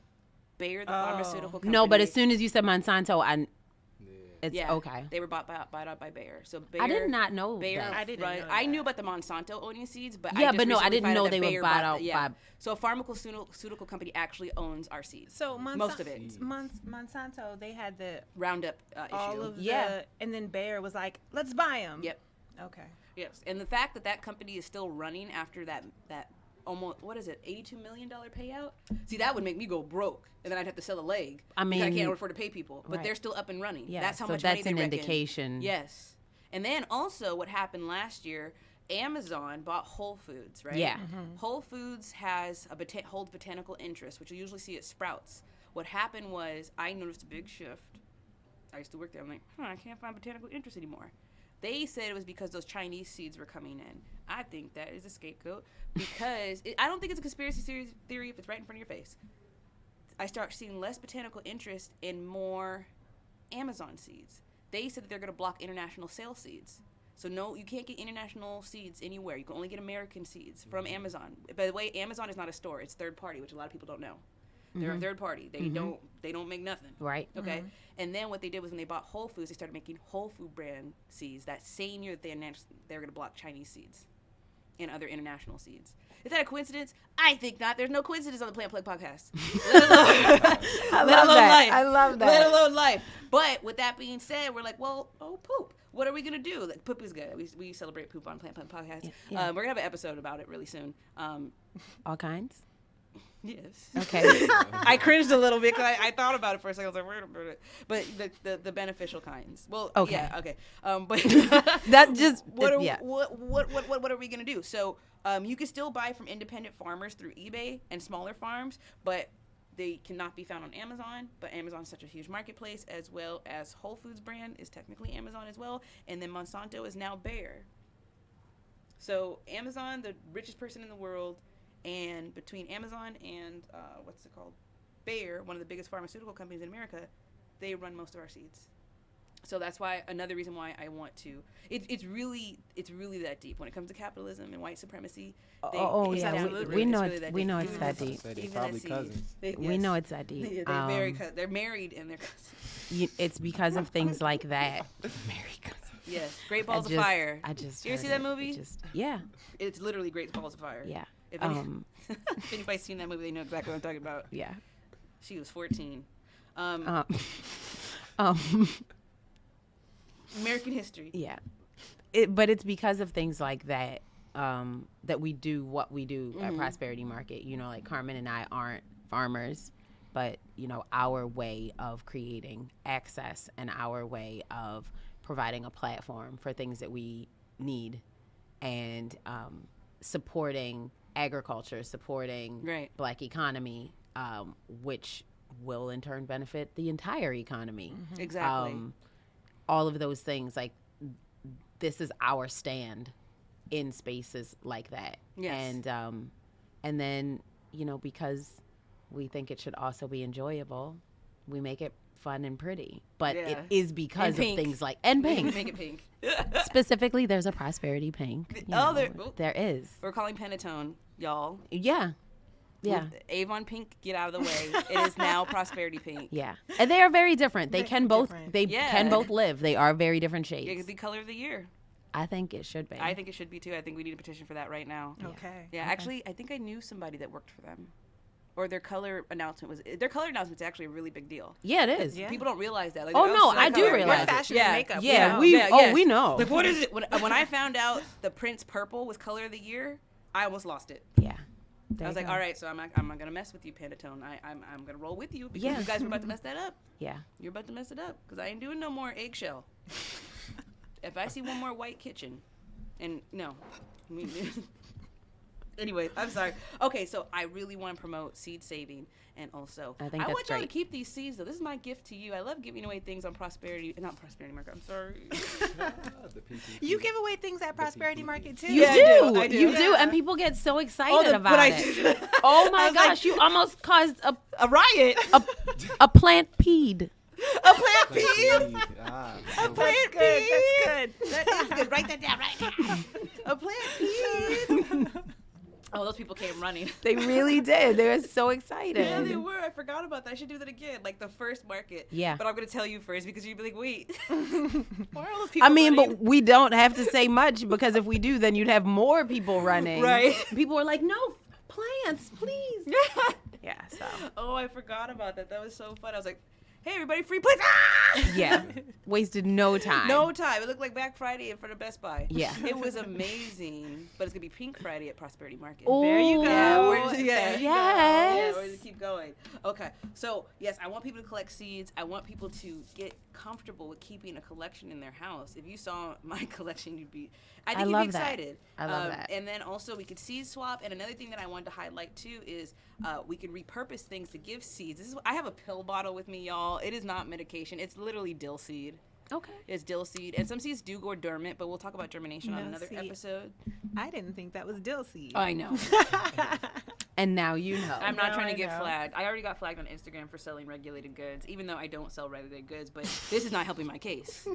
Bayer, the pharmaceutical company. No, but as soon as you said Monsanto, it's okay. They were bought out by Bayer. So Bayer, I did not know Bayer, that. I didn't know that. I knew about the Monsanto owning seeds, but Yeah, I just but no, I recently didn't found know out they that were Bayer bought bought out the- by- So a pharmaceutical company actually owns our seeds. So most of it. Monsanto, they had the Roundup all issue. of the, and then Bayer was like, let's buy them. Yep. Okay. Yes, and the fact that that company is still running after that almost, what is it, $82 million payout? See, that would make me go broke, and then I'd have to sell a leg. I because I mean, can't afford to pay people, but right. they're still up and running. Yeah, That's how so much that's money they an reckon. indication. Yes, and then also what happened last year, Amazon bought Whole Foods, right? Yeah. Whole Foods has holds botanical interest, which you usually see at Sprouts. What happened was I noticed a big shift. I used to work there. I'm like, I can't find botanical interest anymore. They said it was because those Chinese seeds were coming in. I think that is a scapegoat because I don't think it's a conspiracy theory if it's right in front of your face. I start seeing less botanical interest and more Amazon seeds. They said that they're going to block international sales seeds. So no, you can't get international seeds anywhere. You can only get American seeds from Amazon. By the way, Amazon is not a store; it's third party, which a lot of people don't know. They're a third party. They don't make nothing. Right. Okay. And then what they did was when they bought Whole Foods, they started making Whole Food brand seeds. That same year that they announced they were going to block Chinese seeds and other international seeds. Is that a coincidence? I think not. There's no coincidence on the Plant Plug podcast. Let alone life. I love that. Let alone life. But with that being said, we're like, well, poop. What are we gonna do? Like, poop is good. We celebrate poop on Plant Plug podcast. Yeah. We're gonna have an episode about it really soon. All kinds. Yes. Okay. I cringed a little bit because I thought about it for a second. I was like, wait a minute. But the beneficial kinds. Well, Okay. yeah, okay. But That just what are yeah. what are we gonna do? So you can still buy from independent farmers through eBay and smaller farms, but they cannot be found on Amazon. But Amazon is such a huge marketplace, as well as Whole Foods brand is technically Amazon as well, and then Monsanto is now Bayer. So Amazon, the richest person in the world. And between Amazon and Bayer, one of the biggest pharmaceutical companies in America, they run most of our seeds. So that's why another reason why I want to. It's really that deep when it comes to capitalism and white supremacy. We know it's that deep. So they're probably cousins. We know it's that deep. They're married and they're cousins. It's because of things like that. Married cousins. Yes, Great Balls of Fire. You ever see that movie? Yeah. It's literally Great Balls of Fire. Yeah. If anybody's seen that movie, they know exactly what I'm talking about. Yeah. She was 14. American history. Yeah. But it's because of things like that that we do what we do at Prosperity Market. You know, like Carmen and I aren't farmers, but, you know, our way of creating access and our way of providing a platform for things that we need and supporting agriculture, supporting Black economy, which will in turn benefit the entire economy. Exactly. All of those things, like this is our stand in spaces like that. Yes. And then, you know, because we think it should also be enjoyable, we make it fun and pretty. But it is because of things like pink. Make it pink. Specifically, there's a Prosperity Pink. There is. We're calling Pantone, y'all. Yeah. Yeah. Avon Pink, get out of the way. It is now Prosperity Pink. Yeah. And they are very different. They can both live. They are very different shades. It could be color of the year. I think it should be. I think it should be too. I think we need a petition for that right now. Okay. Yeah, actually, I think I knew somebody that worked for them. Or their color announcement's actually a really big deal. Yeah, it is. Yeah. People don't realize that. Like, Oh, no, I do color. realize We're it. fashion and makeup. Yeah, we we know. Like, what is it? When I found out the Prince purple was color of the year, I almost lost it. Yeah. I was like, all right, so I'm not gonna mess with you, Pantone. I'm gonna roll with you because you guys were about to mess that up. Yeah. You're about to mess it up because I ain't doing no more eggshell. If I see one more white kitchen, and no, Anyway, I'm sorry. Okay, so I really want to promote seed saving, and also I think I that's want y'all to great. keep these seeds though. This is my gift to you. I love giving away things on not Prosperity Market. I'm sorry. The PPP. You give away things at Prosperity Market too. You Yeah, do. I do. You do. Yeah. And people get so excited about I it. do. Oh my I was like, gosh, you almost caused a riot. a plant peed. A plant peed. That's good. That's good. That is good. Write that down right now. A plant peed. Oh, those people came running. They really did. They were so excited. Yeah, they were. I forgot about that. I should do that again, like the first market. Yeah. But I'm gonna tell you first because you'd be like, wait, why are all those people I mean, running? but we don't have to say much because if we do, then you'd have more people running. Right. People were like, no, plants, please. Yeah, so. Oh, I forgot about that. That was so fun. I was like, hey, everybody, free plants. Ah! Yeah. Wasted no time. No time. It looked like Black Friday in front of Best Buy. Yeah. It was amazing. But it's going to be Pink Friday at Prosperity Market. There you go. Yeah, we're just, Yes. Yeah, we're going to keep going. Okay. So, yes, I want people to collect seeds. I want people to get comfortable with keeping a collection in their house. If you saw my collection, I think you'd be excited. I love that. And then also we could seed swap. And another thing that I wanted to highlight too is we could repurpose things to give seeds. I have a pill bottle with me, y'all. It is not medication. It's literally dill seed. Okay. It's dill seed. And some seeds do go dormant, but we'll talk about germination on No, another see, episode. I didn't think that was dill seed. I know. And now you know. I'm not Now trying I to get know. flagged. I already got flagged on Instagram for selling regulated goods, even though I don't sell regulated goods, but this is not helping my case.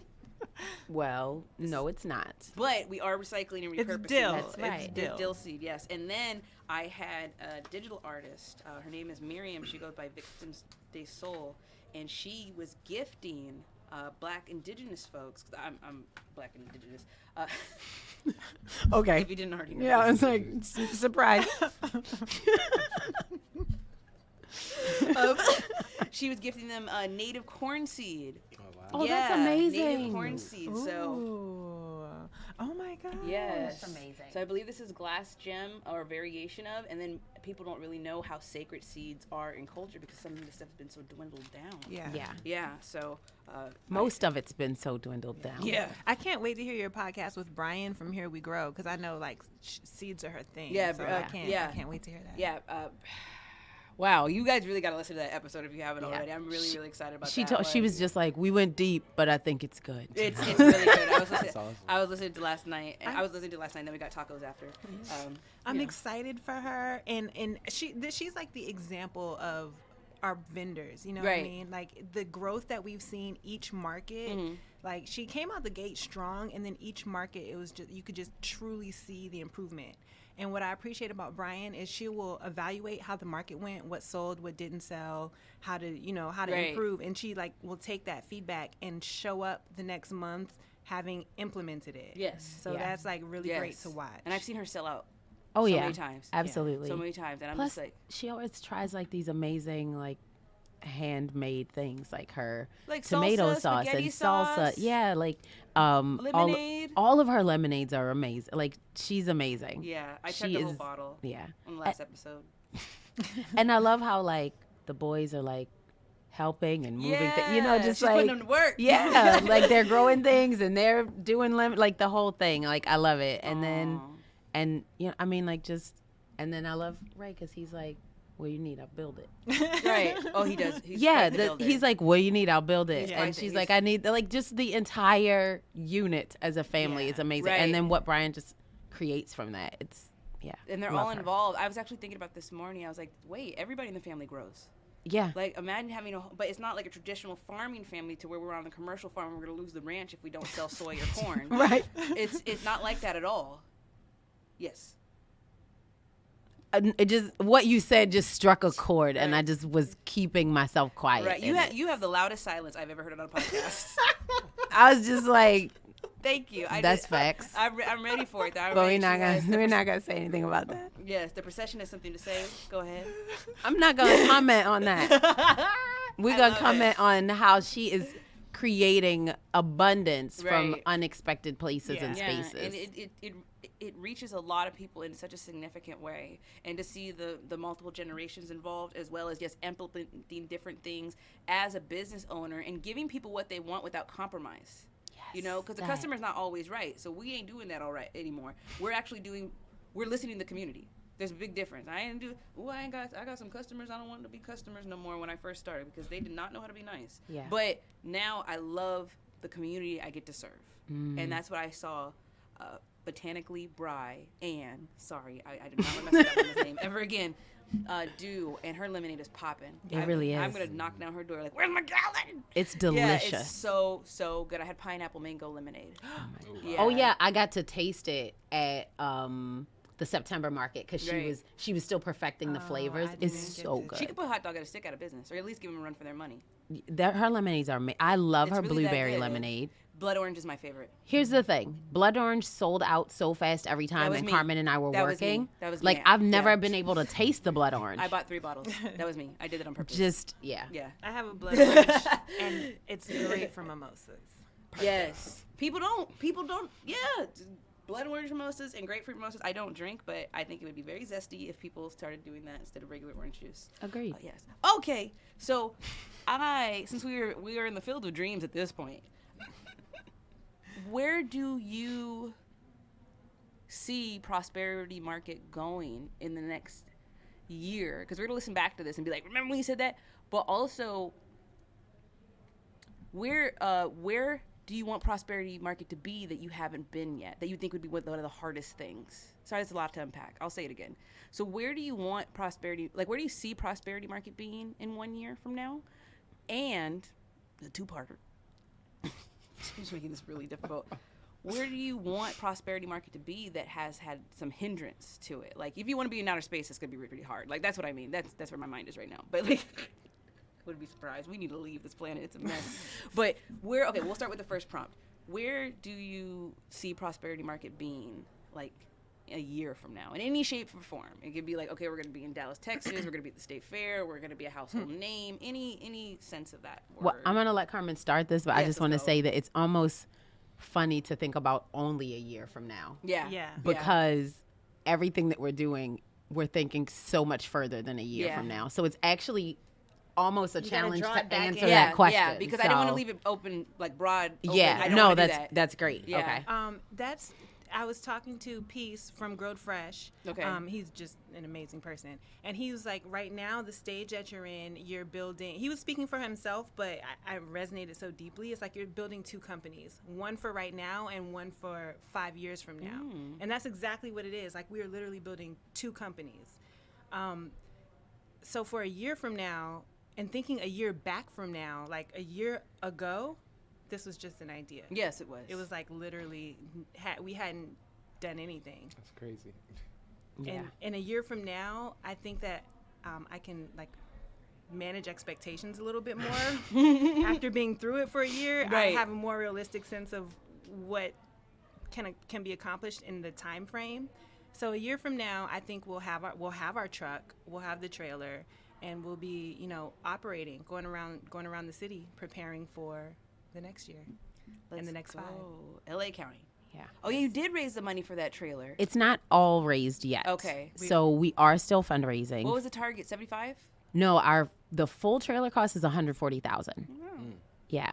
Well, no, it's not. But we are recycling and It's repurposing. dill. That's right. It's dill. Dill seed, yes. And then I had a digital artist. Her name is Miriam. She goes by Victims de Soul, and she was gifting Black Indigenous folks. 'Cause I'm Black and Indigenous. Okay. If you didn't already know. Yeah, it's like, surprise. She was gifting them native corn seed. Oh, wow. Oh, that's amazing. Native corn seed. So. Ooh. Oh my gosh. Yes. That's amazing. So I believe this is glass gem or variation of, and then people don't really know how sacred seeds are in culture because some of this stuff has been so dwindled down. Yeah. Yeah. Yeah. So. Most of it's been so dwindled down. Yeah. I can't wait to hear your podcast with Brian from Here We Grow because I know like seeds are her thing. Yeah, so I can't wait to hear that. Yeah. Wow, you guys really got to listen to that episode if you haven't Yeah. already. I'm really, really excited about She that. told, she was just like, we went deep, but I think it's good. It's really good. That's awesome. I was listening to last night, and then we got tacos after. I'm excited for her, and she's like the example of our vendors. You know what I Right. mean? Like the growth that we've seen each market. Mhm. Like she came out the gate strong, and then each market it was just you could just truly see the improvement. And what I appreciate about Brian is she will evaluate how the market went, what sold, what didn't sell, how to Right. improve, and she like will take that feedback and show up the next month having implemented it. Yes. So Yeah. that's like really great Yes. to watch. And I've seen her sell out. Oh, so yeah. many times. Absolutely. So many times, and I'm Plus, just like, she always tries like these amazing, like, handmade things, like her Like tomato salsa, sauce spaghetti and salsa. sauce, Yeah, like lemonade. all of her lemonades are amazing. Like, she's amazing. Yeah, I She tried the whole is- bottle Yeah. on the last episode. And I love how like the boys are like helping and moving you know, just she's like putting them to work. yeah, like they're growing things and they're doing like the whole thing. Like I love it. And then Aw. and you know, I mean like just and then I love Ray because he's like, what do you need? I'll build it. Right. Oh, he does. He's Yeah, quite the builder. he's like, what do you need? I'll build it. He's And quite the- she's he's- like, I need like just the entire unit as a family Yeah. is amazing. Right. And then what Brian just creates from that, it's and they're love all her. involved. I was actually thinking about this morning. I was like, wait, everybody in the family grows. Yeah. Like, imagine having but it's not like a traditional farming family to where we're on the commercial farm and we're going to lose the ranch if we don't sell soy or corn. Right. It's not like that at all. Yes. It just what you said just struck a chord, and Right. I just was keeping myself quiet. Right. in it. You have the loudest silence I've ever heard on a podcast. I was just like, Thank you. that's facts. I'm ready for it. But we're not gonna say anything about that. Yes, the procession has something to say. Go ahead. I'm not gonna comment on that. We're I gonna love comment on how she is creating abundance from Right. unexpected places and Yeah, spaces. and it reaches a lot of people in such a significant way, and to see the multiple generations involved, as well as just implementing different things as a business owner and giving people what they want without compromise. You know, because the that. customer's not always right, so we ain't doing that all right anymore. We're actually we're listening to the community. There's a big difference. I got some customers. I don't want to be customers no more when I first started because they did not know how to be nice. Yeah. But now I love the community I get to serve. And that's what I saw Botanically Bry and, sorry, I did not want to mess up his name ever again, do, and her lemonade is popping. It really is. I'm going to knock down her door like, where's my gallon? It's delicious. Yeah, it's so good. I had pineapple mango lemonade. Oh yeah, I got to taste it at the September market because she was still perfecting the flavors. It's so good. She could put hot dog at a stick out of business, or at least give them a run for their money. Her lemonades are I love It's her really blueberry lemonade. Blood orange is my favorite. Here's the thing. Blood orange sold out so fast every time, and Carmen and I were working. That was like me. I've never been able to taste the blood orange. I bought 3 bottles. That was me. I did it on purpose. Just yeah. I have a blood orange, and it's great for mimosas. Perfect. Yes. People don't. Yeah. Blood orange mimosas and grapefruit mimosas. I don't drink, but I think it would be very zesty if people started doing that instead of regular orange juice. Agreed. Yes. Okay. So, since we are in the field of dreams at this point, where do you see Prosperity Market going in the next year? Because we're gonna listen back to this and be like, remember when you said that? But also, where do you want Prosperity Market to be that you haven't been yet, that you think would be one of the hardest things? Sorry, that's a lot to unpack. I'll say it again. So where do you want where do you see Prosperity Market being in 1 year from now? And the 2-parter. Just making this really difficult. Where do you want Prosperity Market to be that has had some hindrance to it? Like, if you want to be in outer space, it's going to be really, really hard. Like, that's what I mean. That's where my mind is right now. But, like, I wouldn't be surprised. We need to leave this planet. It's a mess. But we'll start with the first prompt. Where do you see Prosperity Market being, like, a year from now, in any shape or form? It could be like, okay, we're going to be in Dallas, Texas. We're going to be at the State Fair. We're going to be a household name. Any sense of that? Well, I'm going to let Carmen start this, but I just want to say that it's almost funny to think about only a year from now. Yeah. Because everything that we're doing, we're thinking so much further than a year from now. So it's actually almost a challenge to answer that question. Yeah, because I didn't want to leave it open, like broad. Open. Yeah, no, that's great. Yeah. Okay. I was talking to Peace from Growed Fresh. Okay. He's just an amazing person. And he was like, right now, the stage that you're in, you're building. He was speaking for himself, but I resonated so deeply. It's like you're building 2 companies, one for right now and one for 5 years from now. And that's exactly what it is. Like, we are literally building 2 companies. So for a year from now, and thinking a year back from now, like a year ago, this was just an idea. Yes, it was. It was like literally, we hadn't done anything. That's crazy. Yeah. And a year from now, I think that I can like manage expectations a little bit more. After being through it for a year, I have a more realistic sense of what can be accomplished in the time frame. So a year from now, I think we'll have our truck, we'll have the trailer, and we'll be operating, going around the city, preparing for the next year and the next 5. LA County. Yeah. Oh, yeah, you did raise the money for that trailer. It's not all raised yet. Okay. So we are still fundraising. What was the target? 75? No, the full trailer cost is $140,000. Yeah.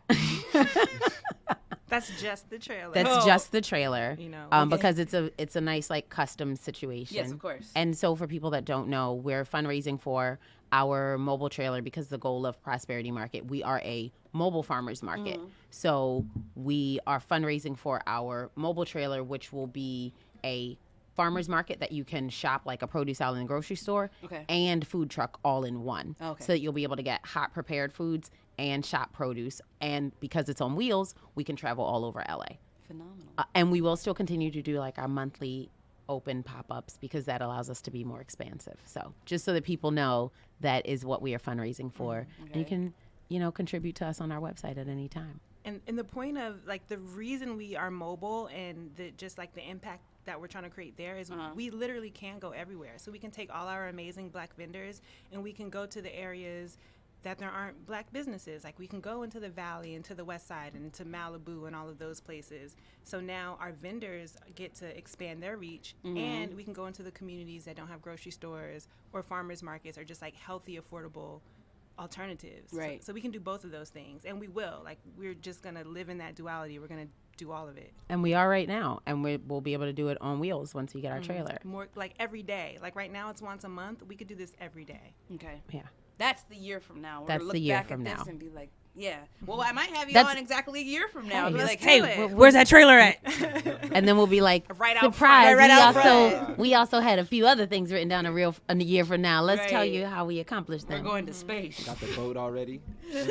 That's just the trailer. That's just the trailer. Okay. Because it's a nice like custom situation. Yes, of course. And so for people that don't know, we're fundraising for our mobile trailer because the goal of Prosperity Market, we are a mobile farmers market. So we are fundraising for our mobile trailer, which will be a farmers market that you can shop like a produce aisle in the grocery store and food truck all in one. Okay. So that you'll be able to get hot prepared foods and shop produce. And because it's on wheels, we can travel all over LA. Phenomenal. And we will still continue to do like our monthly open pop-ups because that allows us to be more expansive. So just so that people know that is what we are fundraising for. And you can, contribute to us on our website at any time. And the point of like the reason we are mobile and just like the impact that we're trying to create there is we literally can go everywhere. So we can take all our amazing Black vendors and we can go to the areas that there aren't Black businesses. Like we can go into the Valley, into the West Side, and into Malibu and all of those places. So now our vendors get to expand their reach, and we can go into the communities that don't have grocery stores or farmers markets or just like healthy, affordable alternatives. Right. So we can do both of those things, and we will. Like we're just gonna live in that duality. We're gonna do all of it. And we are right now, and we'll be able to do it on wheels once we get our trailer. More like every day. Like right now, it's once a month. We could do this every day. Okay. Yeah. That's the year from now. That's We're the look year back from at now. this and be like, yeah. Well, I might have you That's- on exactly a year from now. Hey, I'll be let's like, do hey, it. where's that trailer at? And then we'll be like, Right out front. surprise! Right out we also had a few other things written down a year from now. Let's tell Right. you how we accomplished We're them. going to space. Got the boat already.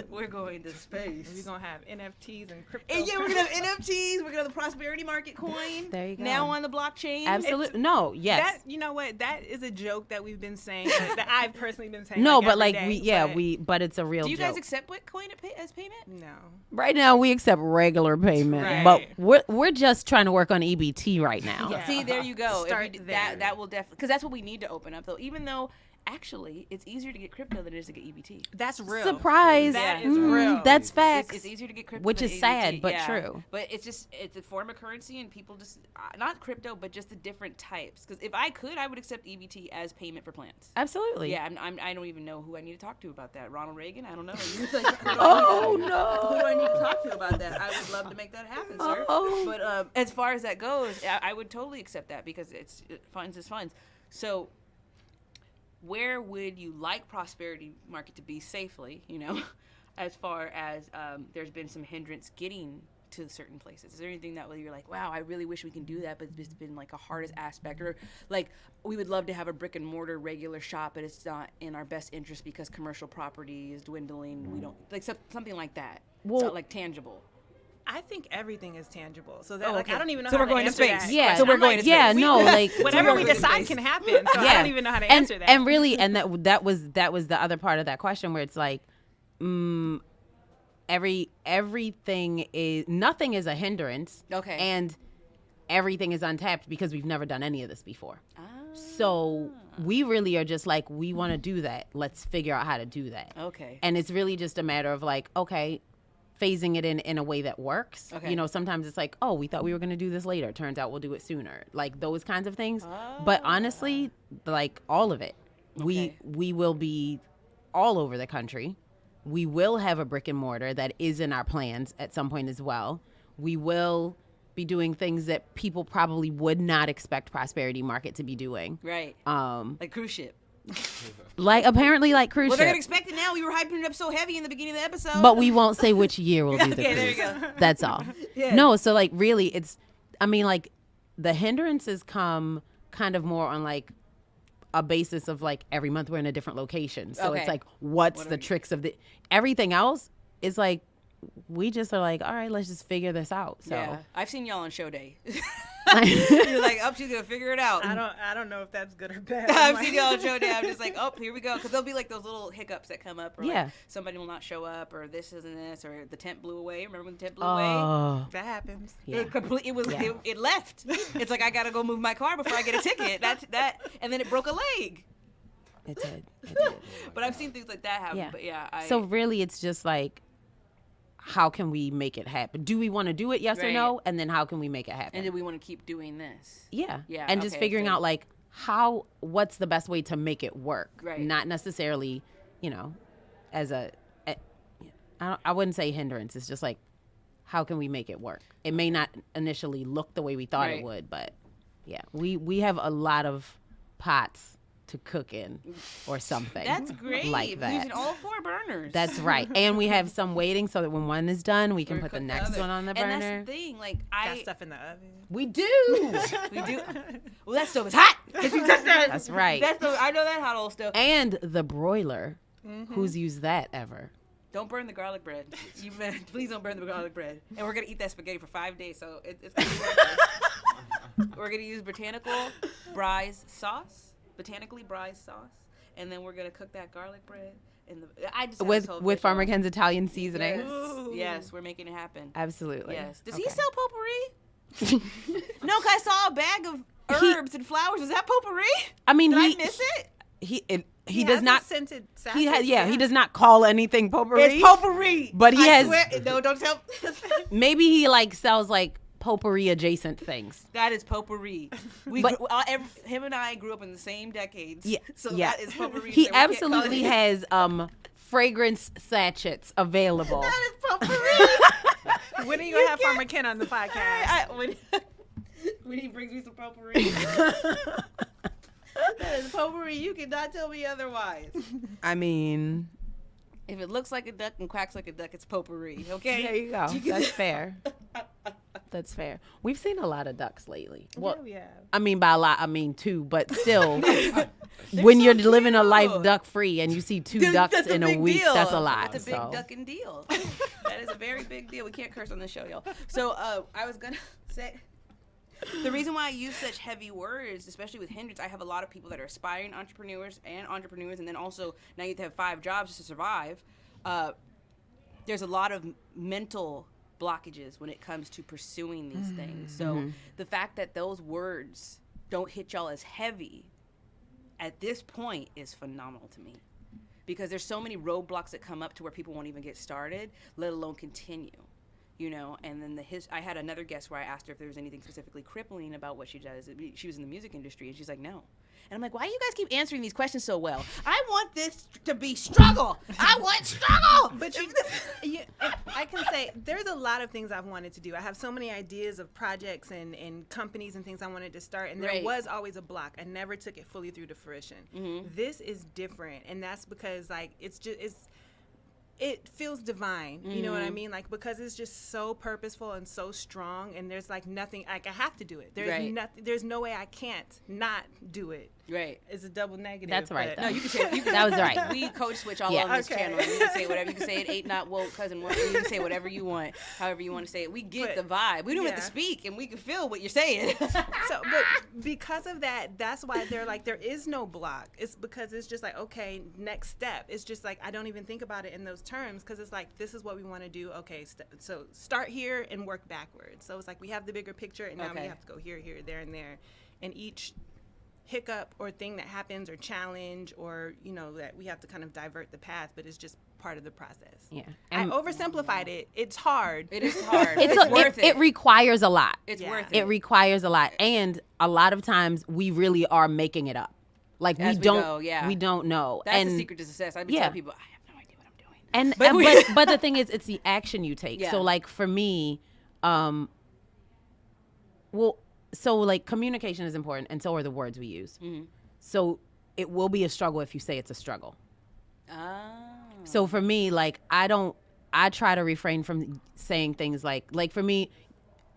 We're going to space. We're going to have NFTs and crypto. And yeah, we're gonna have NFTs. We're gonna have the Prosperity Market coin. There you go. Now on the blockchain. Absolutely. No. Yes. That, you know what? That is a joke that we've been saying, that I've personally been saying. No, like, but every like day, but it's a real Do you joke. guys accept Bitcoin as payment? No. Right now, we accept regular payment, Right. but we're just trying to work on EBT right now. Yeah. See, there you go. If Start you d- there. that will definitely, because that's what we need to open up though. Even though actually it's easier to get crypto than it is to get EBT. That's real. Surprise! That is real. That's facts. It's easier to get crypto, Which than is sad, EBT, but yeah. true. But it's a form of currency, and people just not crypto, but just the different types. Because if I could, I would accept EBT as payment for plants. Absolutely. Yeah, I don't even know who I need to talk to about that. Ronald Reagan? I don't know. Who Oh do I need to talk to about that? I would love to make that happen, sir. Oh. But as far as that goes, I would totally accept that because funds is funds. So where would you like Prosperity Market to be safely, as far as there's been some hindrance getting to certain places? Is there anything that you're like, wow, I really wish we can do that, but it's been like a hardest aspect? Or like, we would love to have a brick and mortar regular shop, but it's not in our best interest because commercial property is dwindling. We don't, like something like that. Well- So, like tangible. I think everything is tangible. So that, Oh, like, okay. I don't even know So how we're to going to answer space. that Yeah. question. So we're I'm going like, to Yeah, space. no, like whatever we We're going to decide space. can happen. So I don't even know how to answer that. And really, and that was the other part of that question where it's like, everything is, nothing is a hindrance. Okay. And everything is untapped because we've never done any of this before. Ah. So we really are just like, we want to do that. Let's figure out how to do that. Okay. And it's really just a matter of like, okay, phasing it in a way that works. Okay. Sometimes it's like, oh, we thought we were going to do this later. Turns out we'll do it sooner. Like those kinds of things. But honestly, like all of it, Okay. we will be all over the country. We will have a brick and mortar that is in our plans at some point as well. We will be doing things that people probably would not expect Prosperity Market to be doing. Right. Um, Like cruise ship. like apparently like cruise Well, they're ship. gonna expect it now. We were hyping it up so heavy in the beginning of the episode. But we won't say which year we'll do the Okay, there cruise. you go. That's all. Yeah. No, so like really like the hindrances come kind of more on like a basis of like every month we're in a different location. So Okay. it's like what's What the are we- tricks of everything else is like we just are like, all right, let's just figure this out. So Yeah. I've seen y'all on show day. You're like, oh, she's gonna figure it out. I don't know if that's good or bad. I've seen y'all on show day. I'm just like, oh, here we go. Because there'll be like those little hiccups that come up. Or Yeah. like somebody will not show up, or this isn't this, or the tent blew away. Remember when the tent blew away? Oh, That happens. yeah. It left. It's like I gotta go move my car before I get a ticket. That and then it broke a leg. It did. It did. But I've seen things like that happen. Yeah. But yeah, So really it's just like, how can we make it happen? Do we want to do it? Yes or Right. no? And then how can we make it happen? and do we want to keep doing this? Yeah. Yeah, And just okay, figuring so- out like what's the best way to make it work. Right. Not necessarily, as I wouldn't say hindrance. It's just like, how can we make it work? It may not initially look the way we thought Right. it would, but yeah, we have a lot of pots to cook in or something. That's great. Like Using that. all 4 burners. That's right. And we have some waiting so that when one is done, we can Or put the cook next other. one on the And burner. that's the thing. Like Got stuff in the oven. We do. we do. Well, that stove is hot. If you touch that, That's right. I know that hot old stove. And the broiler. Who's used that ever? Don't burn the garlic bread. Please don't burn the garlic bread. And we're gonna eat that spaghetti for 5 days, so it's gonna be worth it. We're gonna use botanically braised sauce, and then we're gonna cook that garlic bread in the. I just have this whole With vision. Farmer Ken's Italian seasoning. Yes. Yes, we're making it happen. Absolutely. Yes. Does he Okay. sell potpourri? No, 'cause I saw a bag of herbs and flowers. Is that potpourri? I mean, Did I miss it? he does has not. a scented He sachet, he does not call anything potpourri. It's potpourri. But he I has- Swear, no, don't tell. Maybe he like sells like potpourri adjacent things. That is potpourri. But- Him and I grew up in the same decades. Yeah, So yeah. that is potpourri. He so we can't call absolutely it- has fragrance sachets available. That is potpourri. When are you gonna have Farmer Ken on the podcast? When he brings me some potpourri. That is potpourri. You cannot tell me otherwise. I mean, If it looks like a duck and quacks like a duck, it's potpourri. Okay. there you go. That's fair. That's fair. We've seen a lot of ducks lately. Well, Yeah. I mean, by a lot, I mean two, but still, when you're living a life duck free and you see two ducks that's a in a big week, deal. that's a lot. It's a big ducking deal. That is a very big deal. We can't curse on this show, y'all. So I was gonna say, the reason why I use such heavy words, especially with hindrance, I have a lot of people that are aspiring entrepreneurs, and then also now you have to have 5 jobs to survive. There's a lot of mental blockages when it comes to pursuing these things. So the fact that those words don't hit y'all as heavy at this point is phenomenal to me, because there's so many roadblocks that come up to where people won't even get started, let alone continue. You know, and then I had another guest where I asked her if there was anything specifically crippling about what she does. She was in the music industry, and she's like, no. And I'm like, why do you guys keep answering these questions so well? I want this to be struggle. I want struggle. But I can say there's a lot of things I've wanted to do. I have so many ideas of projects and companies and things I wanted to start, and there was always a block. I never took it fully through to fruition. This is different, and that's because like it feels divine. You know what I mean? Like, because it's just so purposeful and so strong, and there's like nothing, like I have to do it. There's nothing, there's no way I can't not do it. Right. It's a double negative. That's right, but- though. No, you can say it. That was right. We code switch all Yeah. on this Okay. channel. You can say whatever. You can say it ain't not woke cousin one. You can say whatever you want, however you want to say it. We get the vibe. We don't have to speak, and we can feel what you're saying. So, but because of that, that's why they're like, there is no block. It's because it's just like, okay, next step. It's just like, I don't even think about it in those terms, because it's like, this is what we want to do. Okay, so start here and work backwards. So it's like, we have the bigger picture, and now we have to go here, here, there, and there. And each hiccup or thing that happens or challenge, or, you know, that we have to kind of divert the path, but it's just part of the process. Yeah. I oversimplified it. It's hard. It is hard. It's worth it. It requires a lot. It's Yeah. worth It it. requires a lot, and a lot of times we really are making it up. Like As we we don't, go, yeah. we don't know. That's and the secret to success. I've been yeah. telling people, I have no idea what I'm doing. And but the thing is, it's the action you take. Yeah. So like for me, so like communication is important, and so are the words we use. So it will be a struggle if you say it's a struggle. So for me, like I try to refrain from saying things like for me,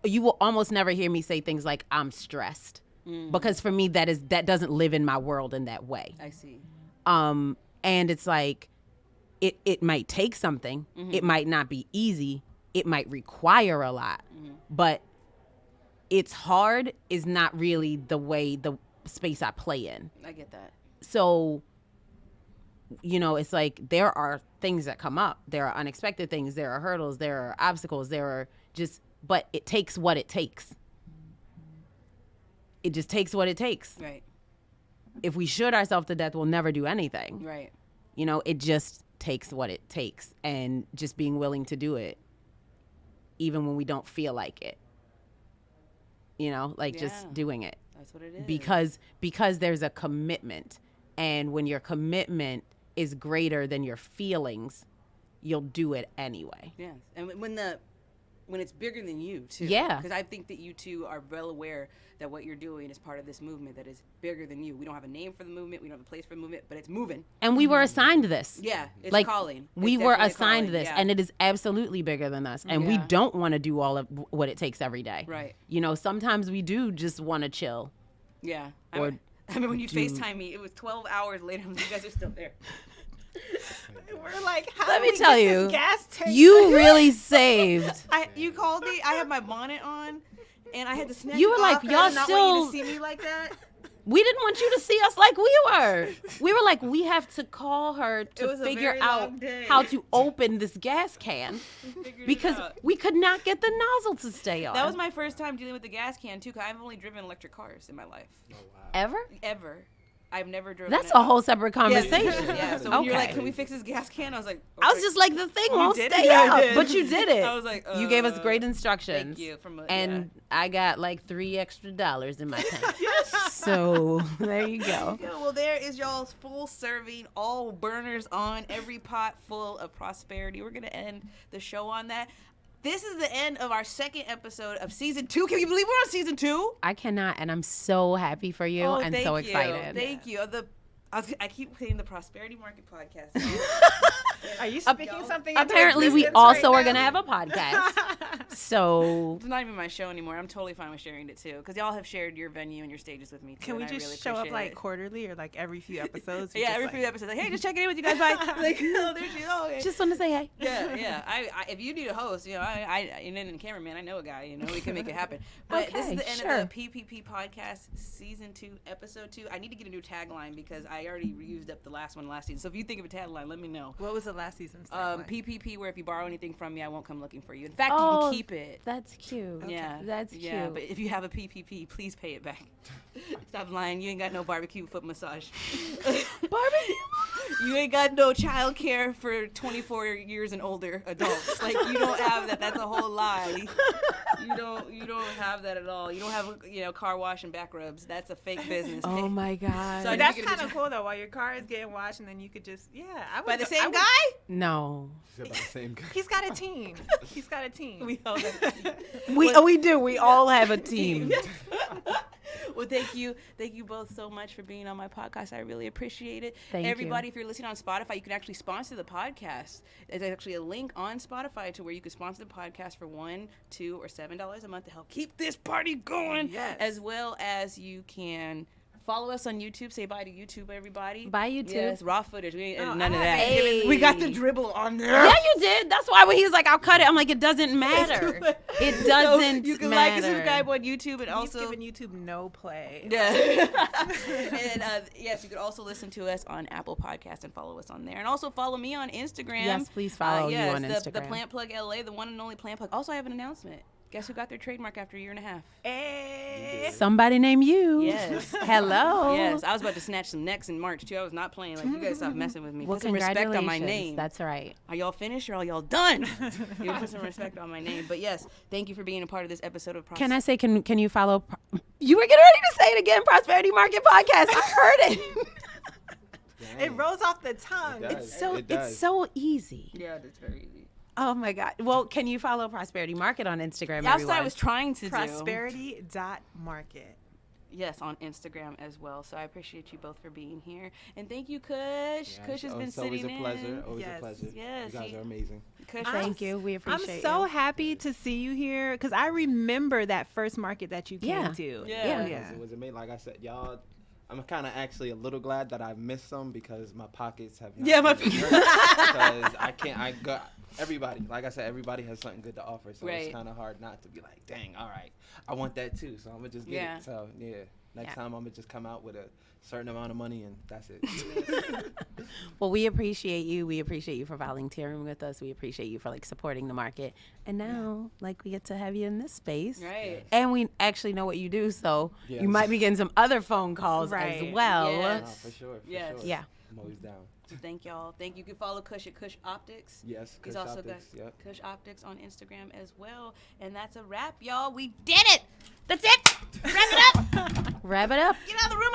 you will almost never hear me say things like I'm stressed, because for me that doesn't live in my world in that way. I see. And it's like it might take something. It might not be easy. It might require a lot, but it's hard is not really the space I play in. I get that. So, you know, it's like there are things that come up. There are unexpected things. There are hurdles. There are obstacles. There are but it takes what it takes. It just takes what it takes. Right. If we shoot ourselves to death, we'll never do anything. Right. You know, it just takes what it takes, and just being willing to do it, even when we don't feel like it. You know, like just doing it. That's what it is. Because there's a commitment, and when your commitment is greater than your feelings, you'll do it anyway. Yes. And when it's bigger than you too. Yeah. Because I think that you two are well aware that what you're doing is part of this movement that is bigger than you. We don't have a name for the movement. We don't have a place for the movement, but it's moving. And we were assigned this. Yeah. It's like calling. We It's were definitely assigned calling, this, yeah. and it is absolutely bigger than us. And we don't want to do all of what it takes every day. Right. You know, sometimes we do just want to chill. Yeah. Or I mean, when you FaceTime me, it was 12 hours later. You guys are still there. We're like, how Let do me we tell get you, this gas tank? you really saved. You called me. I had my bonnet on, and I had to snatch You it were like, off 'cause y'all I did not want you to still- see me like that. We didn't want you to see us like we were. We were like, we have to call her It to was a figure very out long day. how to open this gas can, Figured it because out. we could not get the nozzle to stay on. That was my first time dealing with the gas can too, because I've only driven electric cars in my life. Oh, wow. Ever? Ever. I've never driven That's it. a whole separate conversation. Yeah. So when you're like, Okay. can we fix this gas can? I was like, I was just like, the thing won't did stay it. Yeah, I up, did. but you did it. I was like, you gave us great instructions. Thank you. And I got like $3 extra in my tank. So there you go. Yeah, well, there is y'all's full serving, all burners on, every pot full of prosperity. We're going to end the show on that. this is the end of our second episode of season 2. Can you believe we're on season 2? I cannot, and I'm so happy for you and so excited. Thank you. I keep saying the Prosperity Market Podcast. Are you speaking something? Apparently, we also are going to have a podcast. So it's not even my show anymore. I'm totally fine with sharing it too, because y'all have shared your venue and your stages with me too. Can we just really show up like it. quarterly or like every few episodes? Yeah, every few episodes. Like, hey, just checking in with you guys. Bye. Like, oh, there's you. Oh, okay. just want to say hey. Yeah. I if you need a host, you know, and then the cameraman, I know a guy. You know, we can make it happen. But Okay, this is the end sure. of the PPP podcast, season 2, episode 2. I need to get a new tagline because I already used up the last one last season. So if you think of a tagline, let me know. What was the last season's PPP, where if you borrow anything from me, I won't come looking for you. In fact, you can keep it. That's cute. Yeah, that's cute. Yeah, but if you have a PPP, please pay it back. Stop lying. You ain't got no barbecue foot massage. Barbecue. You ain't got no child care for 24 years and older adults. Like, you don't have that. That's a whole lie. You don't have that at all. You don't have car wash and back rubs. That's a fake business. Oh my God. So that's kind of cool though. While your car is getting washed, and then you could just by the same guy. No. By the same guy. He's got a team. We all have a team. We do. We all have a team. Well, thank you both so much for being on my podcast. I really appreciate it. Thank Everybody, you. if you're listening on Spotify, you can actually sponsor the podcast. There's actually a link on Spotify to where you can sponsor the podcast for $1, $2, or $7 a month to help keep this party going. Yes. As well as you can follow us on YouTube. Say bye to YouTube, everybody. Bye, YouTube. Yes, raw footage. We ain't Oh, none of that. Hey. We got the dribble on there. Yeah, you did. That's why when he was like, "I'll cut it," I'm like, "It doesn't matter. It doesn't." You can matter. like and subscribe on YouTube, and He's also giving YouTube no play. Yeah. And yes, you could also listen to us on Apple Podcasts and follow us on there. And also follow me on Instagram. Yes, please follow you on Instagram. The Plant Plug LA, the one and only Plant Plug. Also, I have an announcement. Guess who got their trademark after a year and a half? Hey. Somebody named you. Yes. Hello. Yes, I was about to snatch some necks in March too. I was not playing. Like, you guys stop messing with me. Well, Put some respect on my congratulations. name. That's right. Are y'all finished or are y'all done? You put some respect on my name. But yes, thank you for being a part of this episode of Can I say, can you follow? You were getting ready to say it again, Prosperity Market Podcast. I heard it. It rolls off the tongue. It does. It's so easy. Yeah, that's very easy. Oh my God. Well, can you follow Prosperity Market on Instagram? That's everyone? what I was trying to do. Prosperity.market. Yes, on Instagram as well. So I appreciate you both for being here. And thank you, Kush. Yes, Kush has been it's sitting always a pleasure. in. Always Yes. a pleasure. Yes, You guys he- are amazing. Kush, Thank you. We appreciate I'm so you. happy to see you here because I remember that first market that you came Yeah. to. Yeah. It was amazing. Like I said, y'all, I'm kind of actually a little glad that I missed some because my pockets have not been hurt. Because I got everybody. Like I said, everybody has something good to offer. So Right. it's kind of hard not to be like, dang, all right, I want that too. So I'm gonna just get it. So yeah, next time I'm gonna just come out with a certain amount of money and that's it. Well, we appreciate you. We appreciate you for volunteering with us. We appreciate you for like supporting the market. And now, like, we get to have you in this space. Right. And we actually know what you do, so Yes. you might be getting some other phone calls Right. as well. Yes. No, for sure. For Yes. sure. Yeah. I'm always down. So thank y'all. Thank you. You can follow Kush at Kush Optics. Yes. He's Kush also Optics, got yep. Kush Optics on Instagram as well. And that's a wrap, y'all. We did it. That's it. Wrap it up. Wrap it up. Get out of the room.